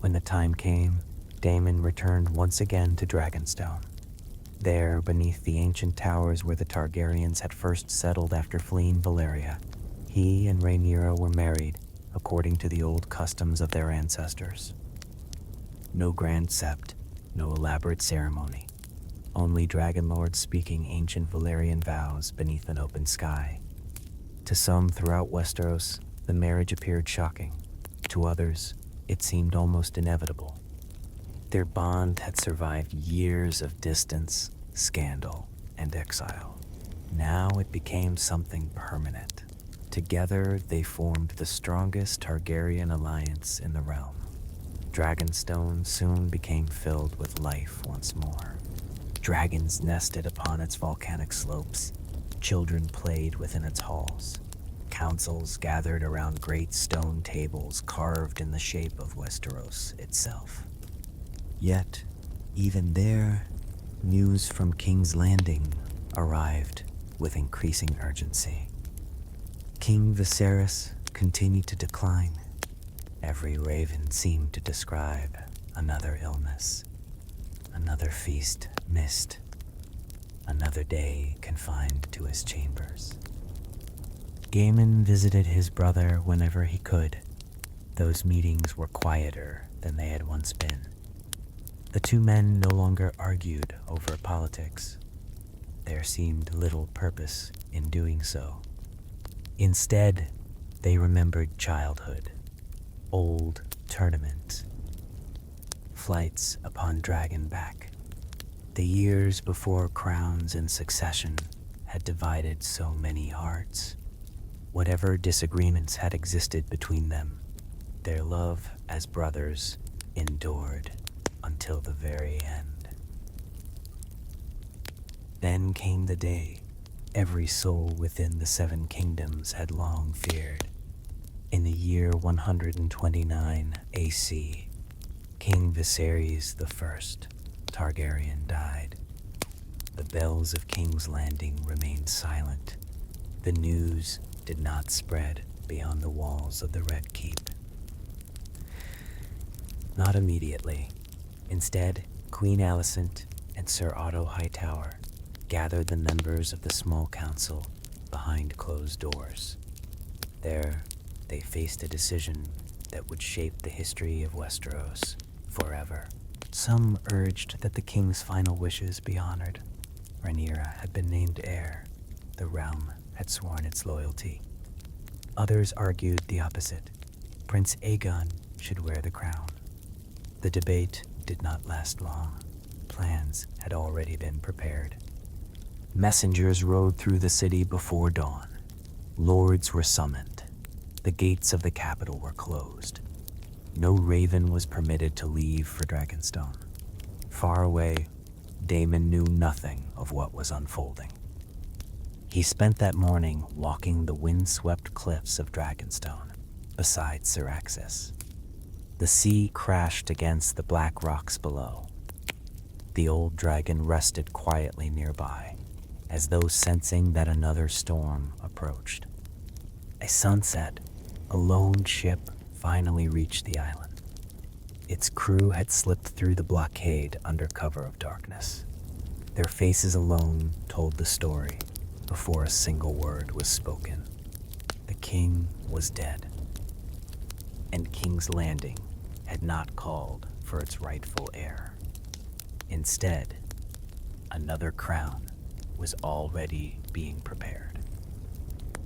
When the time came, Daemon returned once again to Dragonstone. There, beneath the ancient towers where the Targaryens had first settled after fleeing Valyria, he and Rhaenyra were married according to the old customs of their ancestors. No grand sept, no elaborate ceremony, only dragon lords speaking ancient Valyrian vows beneath an open sky. To some throughout Westeros, the marriage appeared shocking. To others, it seemed almost inevitable. Their bond had survived years of distance, scandal, and exile. Now it became something permanent. Together, they formed the strongest Targaryen alliance in the realm. Dragonstone soon became filled with life once more. Dragons nested upon its volcanic slopes. Children played within its halls. Councils gathered around great stone tables carved in the shape of Westeros itself. Yet, even there, news from King's Landing arrived with increasing urgency. King Viserys continued to decline. Every raven seemed to describe another illness, another feast missed, another day confined to his chambers. Daemon visited his brother whenever he could. Those meetings were quieter than they had once been. The two men no longer argued over politics. There seemed little purpose in doing so. Instead, they remembered childhood, old tournaments, flights upon dragonback, the years before crowns and succession had divided so many hearts. Whatever disagreements had existed between them, their love as brothers endured until the very end. Then came the day every soul within the Seven Kingdoms had long feared. In the year 129 AC, King Viserys I Targaryen died. The bells of King's Landing remained silent. The news did not spread beyond the walls of the Red Keep. Not immediately. Instead, Queen Alicent and Sir Otto Hightower gathered the members of the small council behind closed doors. There, they faced a decision that would shape the history of Westeros forever. Some urged that the king's final wishes be honored. Rhaenyra had been named heir. The realm had sworn its loyalty. Others argued the opposite. Prince Aegon should wear the crown. The debate did not last long. Plans had already been prepared. Messengers rode through the city before dawn. Lords were summoned. The gates of the capital were closed. No raven was permitted to leave for Dragonstone. Far away, Daemon knew nothing of what was unfolding. He spent that morning walking the windswept cliffs of Dragonstone beside Caraxes. The sea crashed against the black rocks below. The old dragon rested quietly nearby, as though sensing that another storm approached. At sunset, a lone ship finally reached the island. Its crew had slipped through the blockade under cover of darkness. Their faces alone told the story before a single word was spoken. The king was dead, and King's Landing had not called for its rightful heir. Instead, another crown was already being prepared.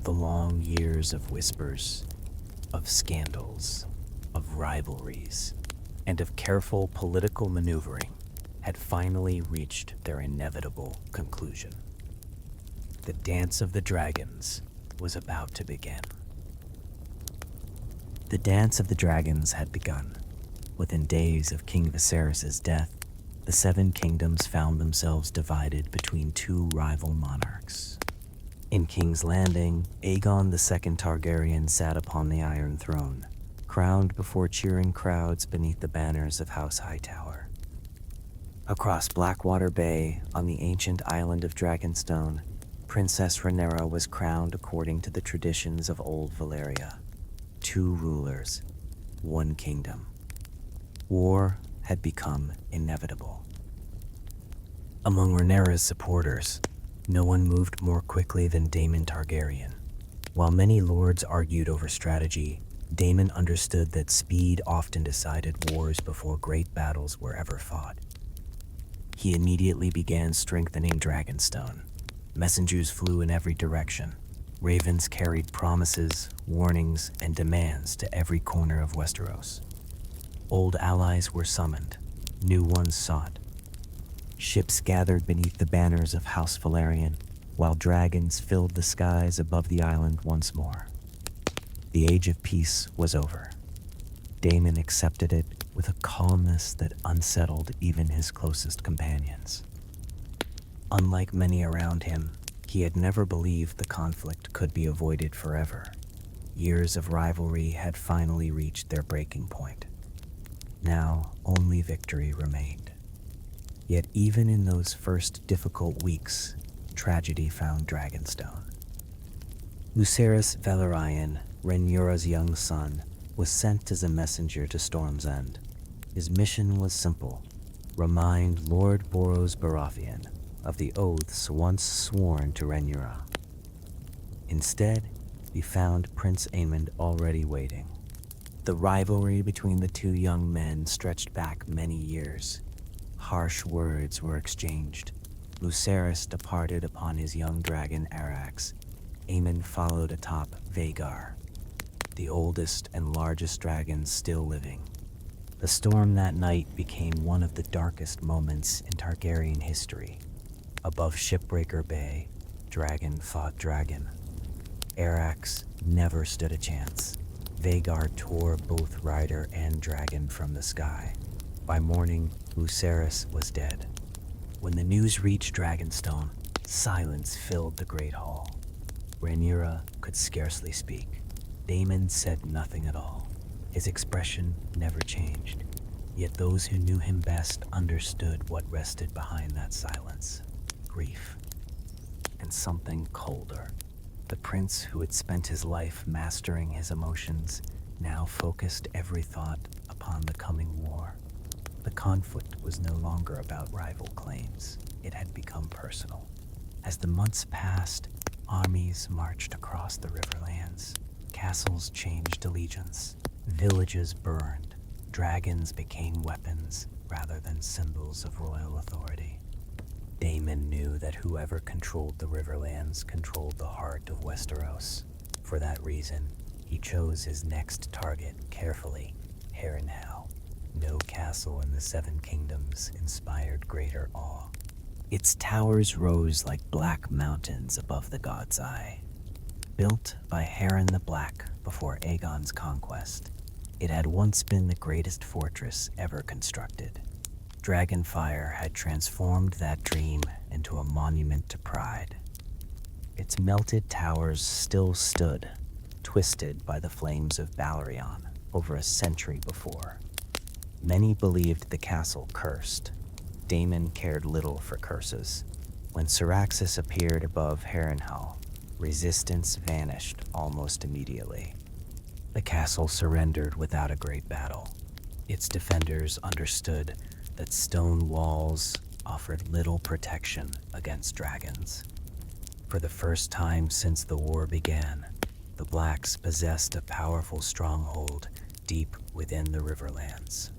The long years of whispers, of scandals, of rivalries, and of careful political maneuvering had finally reached their inevitable conclusion. The dance of the dragons was about to begin. The dance of the dragons had begun. Within days of King Viserys' death, the Seven Kingdoms found themselves divided between two rival monarchs. In King's Landing, Aegon II Targaryen sat upon the Iron Throne, crowned before cheering crowds beneath the banners of House Hightower. Across Blackwater Bay, on the ancient island of Dragonstone, Princess Rhaenyra was crowned according to the traditions of old Valyria. Two rulers, one kingdom. War had become inevitable. Among Rhaenyra's supporters, no one moved more quickly than Daemon Targaryen. While many lords argued over strategy, Daemon understood that speed often decided wars before great battles were ever fought. He immediately began strengthening Dragonstone. Messengers flew in every direction. Ravens carried promises, warnings, and demands to every corner of Westeros. Old allies were summoned, new ones sought. Ships gathered beneath the banners of House Velaryon, while dragons filled the skies above the island once more. The age of peace was over. Daemon accepted it with a calmness that unsettled even his closest companions. Unlike many around him, he had never believed the conflict could be avoided forever. Years of rivalry had finally reached their breaking point. Now, only victory remained. Yet even in those first difficult weeks, tragedy found Dragonstone. Lucerys Velaryon, Rhaenyra's young son, was sent as a messenger to Storm's End. His mission was simple: remind Lord Boros Baratheon of the oaths once sworn to Rhaenyra. Instead, he found Prince Aemond already waiting. The rivalry between the two young men stretched back many years. Harsh words were exchanged. Lucerys departed upon his young dragon Caraxes. Aemond followed atop Vhagar, the oldest and largest dragon still living. The storm that night became one of the darkest moments in Targaryen history. Above Shipbreaker Bay, dragon fought dragon. Caraxes never stood a chance. Vhagar tore both rider and dragon from the sky. By morning, Lucerys was dead. When the news reached Dragonstone, silence filled the Great Hall. Rhaenyra could scarcely speak. Daemon said nothing at all. His expression never changed. Yet those who knew him best understood what rested behind that silence: grief. And something colder. The prince who had spent his life mastering his emotions now focused every thought upon the coming war. The conflict was no longer about rival claims. It had become personal. As the months passed, armies marched across the Riverlands. Castles changed allegiance. Villages burned. Dragons became weapons rather than symbols of royal authority. Daemon knew that whoever controlled the Riverlands controlled the heart of Westeros. For that reason, he chose his next target carefully: Harrenhal. No castle in the Seven Kingdoms inspired greater awe. Its towers rose like black mountains above the God's Eye. Built by Harren the Black before Aegon's conquest, it had once been the greatest fortress ever constructed. Dragonfire had transformed that dream into a monument to pride. Its melted towers still stood, twisted by the flames of Balerion over a century before. Many believed the castle cursed. Daemon cared little for curses. When Caraxes appeared above Harrenhal, resistance vanished almost immediately. The castle surrendered without a great battle. Its defenders understood that stone walls offered little protection against dragons. For the first time since the war began, the Blacks possessed a powerful stronghold deep within the Riverlands.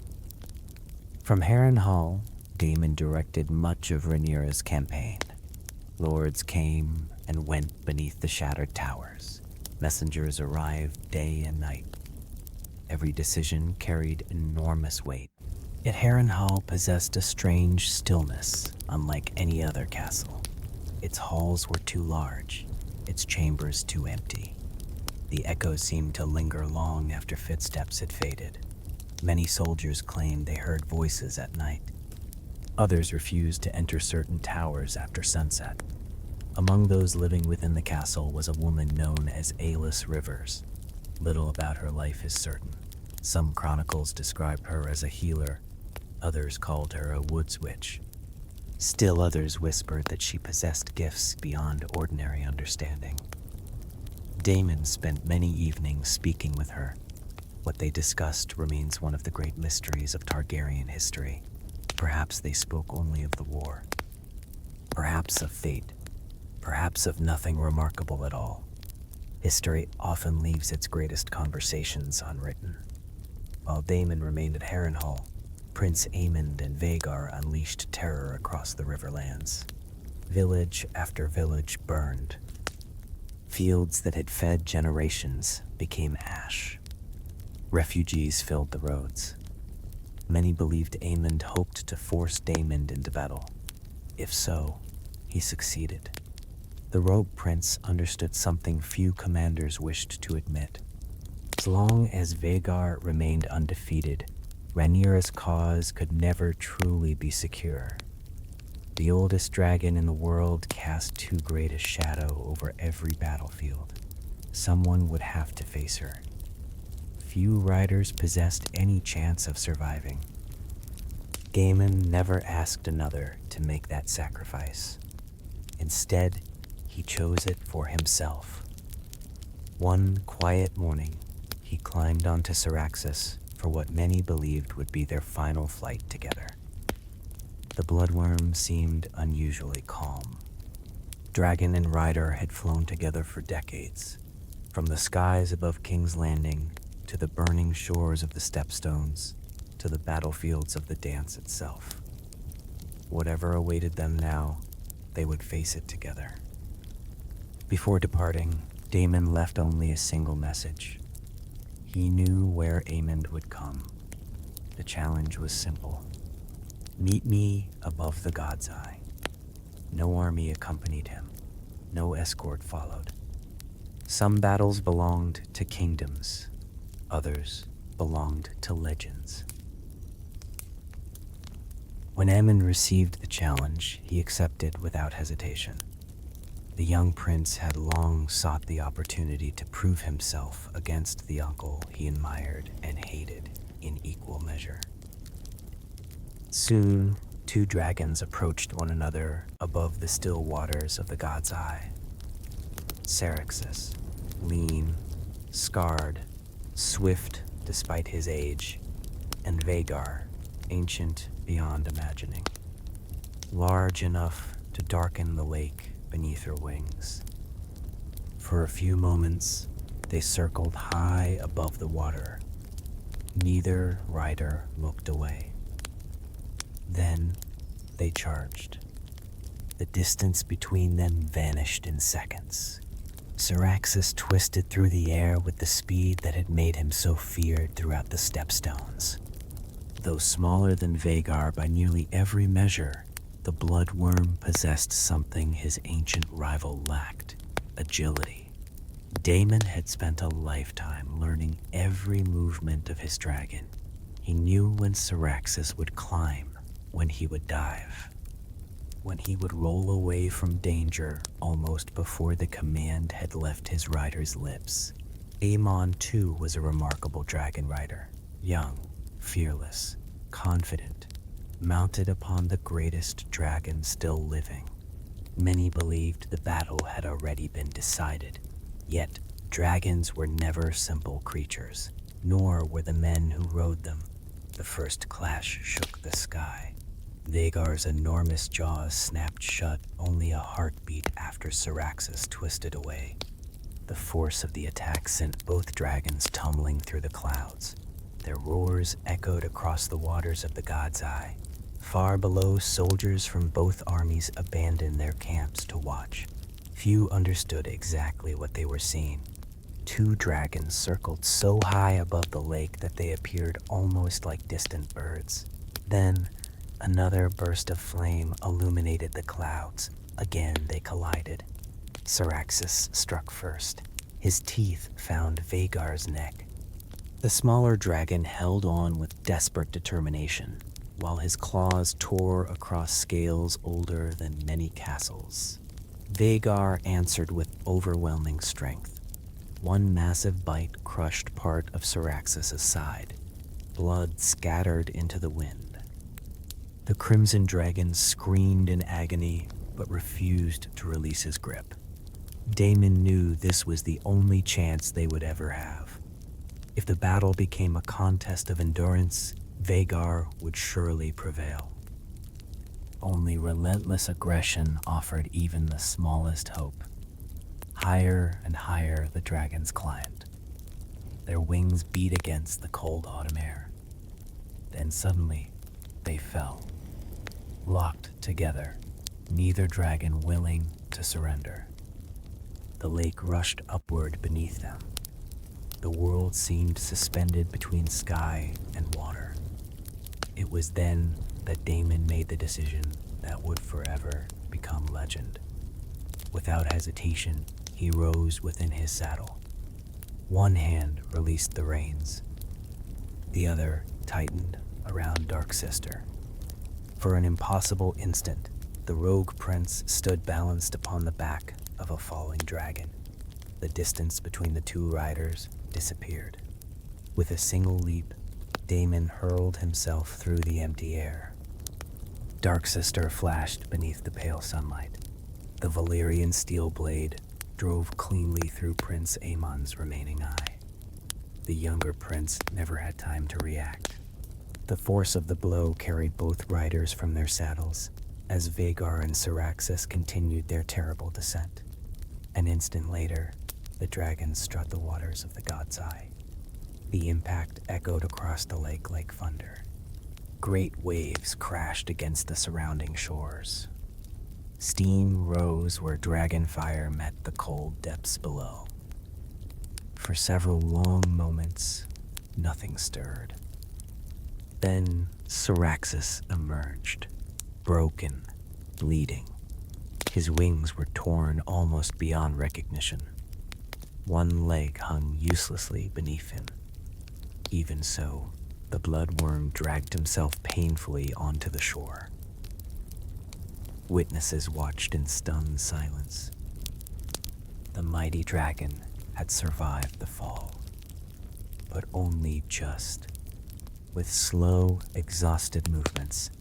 From Harrenhal, Daemon directed much of Rhaenyra's campaign. Lords came and went beneath the shattered towers. Messengers arrived day and night. Every decision carried enormous weight. Yet Harrenhal possessed a strange stillness, unlike any other castle. Its halls were too large, its chambers too empty. The echoes seemed to linger long after footsteps had faded. Many soldiers claimed they heard voices at night. Others refused to enter certain towers after sunset. Among those living within the castle was a woman known as Aelys Rivers. Little about her life is certain. Some chronicles describe her as a healer, others called her a woods witch. Still others whispered that she possessed gifts beyond ordinary understanding. Daemon spent many evenings speaking with her. What they discussed remains one of the great mysteries of Targaryen history. Perhaps they spoke only of the war. Perhaps of fate. Perhaps of nothing remarkable at all. History often leaves its greatest conversations unwritten. While Daemon remained at Harrenhal, Prince Aemond and Vhagar unleashed terror across the Riverlands. Village after village burned. Fields that had fed generations became ash. Refugees filled the roads. Many believed Aemond hoped to force Daemon into battle. If so, he succeeded. The Rogue Prince understood something few commanders wished to admit. As long as Vhagar remained undefeated, Rhaenyra's cause could never truly be secure. The oldest dragon in the world cast too great a shadow over every battlefield. Someone would have to face her. Few riders possessed any chance of surviving. Daemon never asked another to make that sacrifice. Instead, he chose it for himself. One quiet morning, he climbed onto Caraxes for what many believed would be their final flight together. The bloodworm seemed unusually calm. Dragon and rider had flown together for decades, from the skies above King's Landing to the burning shores of the Stepstones to the battlefields of the dance itself. Whatever awaited them now, they would face it together. Before departing, Daemon left only a single message. He knew where Aemond would come. The challenge was simple. Meet me above the God's Eye. No army accompanied him. No escort followed. Some battles belonged to kingdoms. Others belonged to legends. When Aemond received the challenge, he accepted without hesitation. The young prince had long sought the opportunity to prove himself against the uncle he admired and hated in equal measure. Soon, two dragons approached one another above the still waters of the God's Eye. Caraxes, lean, scarred, swift despite his age, and Vhagar, ancient beyond imagining, large enough to darken the lake beneath her wings. For a few moments, they circled high above the water. Neither rider looked away. Then they charged. The distance between them vanished in seconds. Caraxes twisted through the air with the speed that had made him so feared throughout the Stepstones. Though smaller than Vhagar by nearly every measure, the bloodworm possessed something his ancient rival lacked: agility. Daemon had spent a lifetime learning every movement of his dragon. He knew when Caraxes would climb, when he would dive, when he would roll away from danger almost before the command had left his rider's lips. Aemon, too, was a remarkable dragon rider, young, fearless, confident, mounted upon the greatest dragon still living. Many believed the battle had already been decided, yet dragons were never simple creatures, nor were the men who rode them. The first clash shook the sky. Vhagar's enormous jaws snapped shut only a heartbeat after Caraxes twisted away. The force of the attack sent both dragons tumbling through the clouds. Their roars echoed across the waters of the God's Eye. Far below, soldiers from both armies abandoned their camps to watch. Few understood exactly what they were seeing. Two dragons circled so high above the lake that they appeared almost like distant birds. Then, another burst of flame illuminated the clouds. Again, they collided. Caraxes struck first. His teeth found Vhagar's neck. The smaller dragon held on with desperate determination, while his claws tore across scales older than many castles. Vhagar answered with overwhelming strength. One massive bite crushed part of Caraxes' side. Blood scattered into the wind. The crimson dragon screamed in agony, but refused to release his grip. Daemon knew this was the only chance they would ever have. If the battle became a contest of endurance, Vhagar would surely prevail. Only relentless aggression offered even the smallest hope. Higher and higher the dragons climbed. Their wings beat against the cold autumn air. Then suddenly, they fell, locked together, neither dragon willing to surrender. The lake rushed upward beneath them. The world seemed suspended between sky and water. It was then that Daemon made the decision that would forever become legend. Without hesitation, he rose within his saddle. One hand released the reins. The other tightened around Dark Sister. For an impossible instant, the rogue prince stood balanced upon the back of a falling dragon. The distance between the two riders disappeared. With a single leap, Daemon hurled himself through the empty air. Dark Sister flashed beneath the pale sunlight. The Valyrian steel blade drove cleanly through Prince Aemon's remaining eye. The younger prince never had time to react. The force of the blow carried both riders from their saddles as Vhagar and Caraxes continued their terrible descent. An instant later, the dragons struck the waters of the God's Eye. The impact echoed across the lake like thunder. Great waves crashed against the surrounding shores. Steam rose where dragon fire met the cold depths below. For several long moments, nothing stirred. Then Caraxes emerged, broken, bleeding. His wings were torn almost beyond recognition. One leg hung uselessly beneath him. Even so, the bloodworm dragged himself painfully onto the shore. Witnesses watched in stunned silence. The mighty dragon had survived the fall, but only just. With slow, exhausted movements,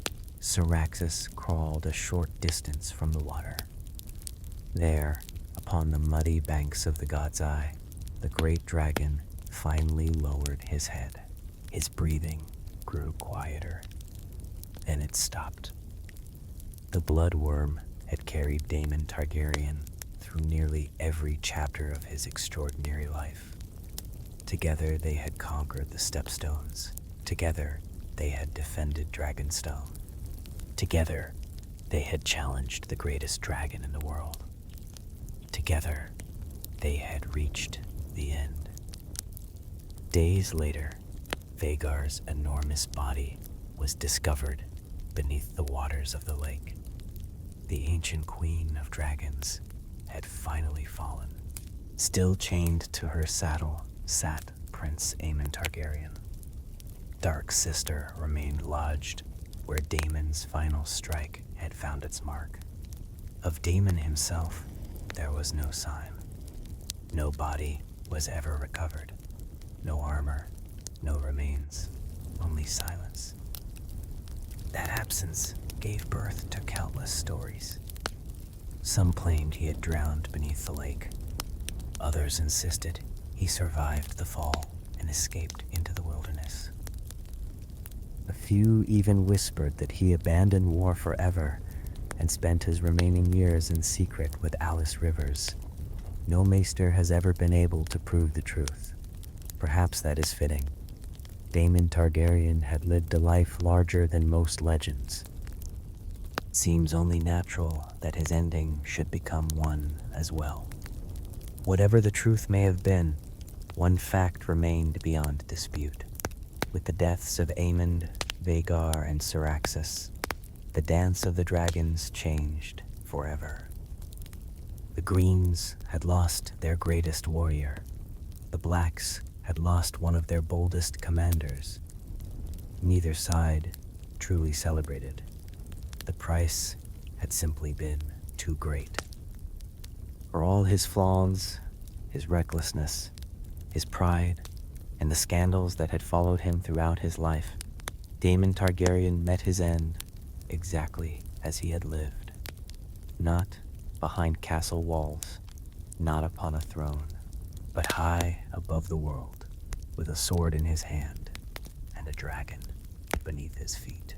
Caraxes crawled a short distance from the water. There, upon the muddy banks of the God's Eye, the great dragon finally lowered his head. His breathing grew quieter. Then it stopped. The bloodworm had carried Daemon Targaryen through nearly every chapter of his extraordinary life. Together they had conquered the Stepstones. Together they had defended Dragonstone. Together they had challenged the greatest dragon in the world. Together they had reached the end. Days later, Vhagar's enormous body was discovered beneath the waters of the lake. The ancient queen of dragons had finally fallen. Still chained to her saddle sat Prince Daemon Targaryen. Dark Sister remained lodged where Daemon's final strike had found its mark. Of Daemon himself, there was no sign. No body was ever recovered. No armor, no remains, only silence. That absence gave birth to countless stories. Some claimed he had drowned beneath the lake. Others insisted he survived the fall and escaped into the wilderness. A few even whispered that he abandoned war forever and spent his remaining years in secret with Alice Rivers. No maester has ever been able to prove the truth. Perhaps that is fitting. Daemon Targaryen had lived a life larger than most legends, It seems only natural that his ending should become one as well. Whatever the truth may have been, one fact remained beyond dispute. With the deaths of Aemond, Vhagar, and Caraxes, the dance of the dragons changed forever. The Greens had lost their greatest warrior. The Blacks had lost one of their boldest commanders. Neither side truly celebrated. The price had simply been too great. For all his flaws, his recklessness, his pride, and the scandals that had followed him throughout his life, Daemon Targaryen met his end exactly as he had lived. Not behind castle walls, not upon a throne, but high above the world, with a sword in his hand and a dragon beneath his feet.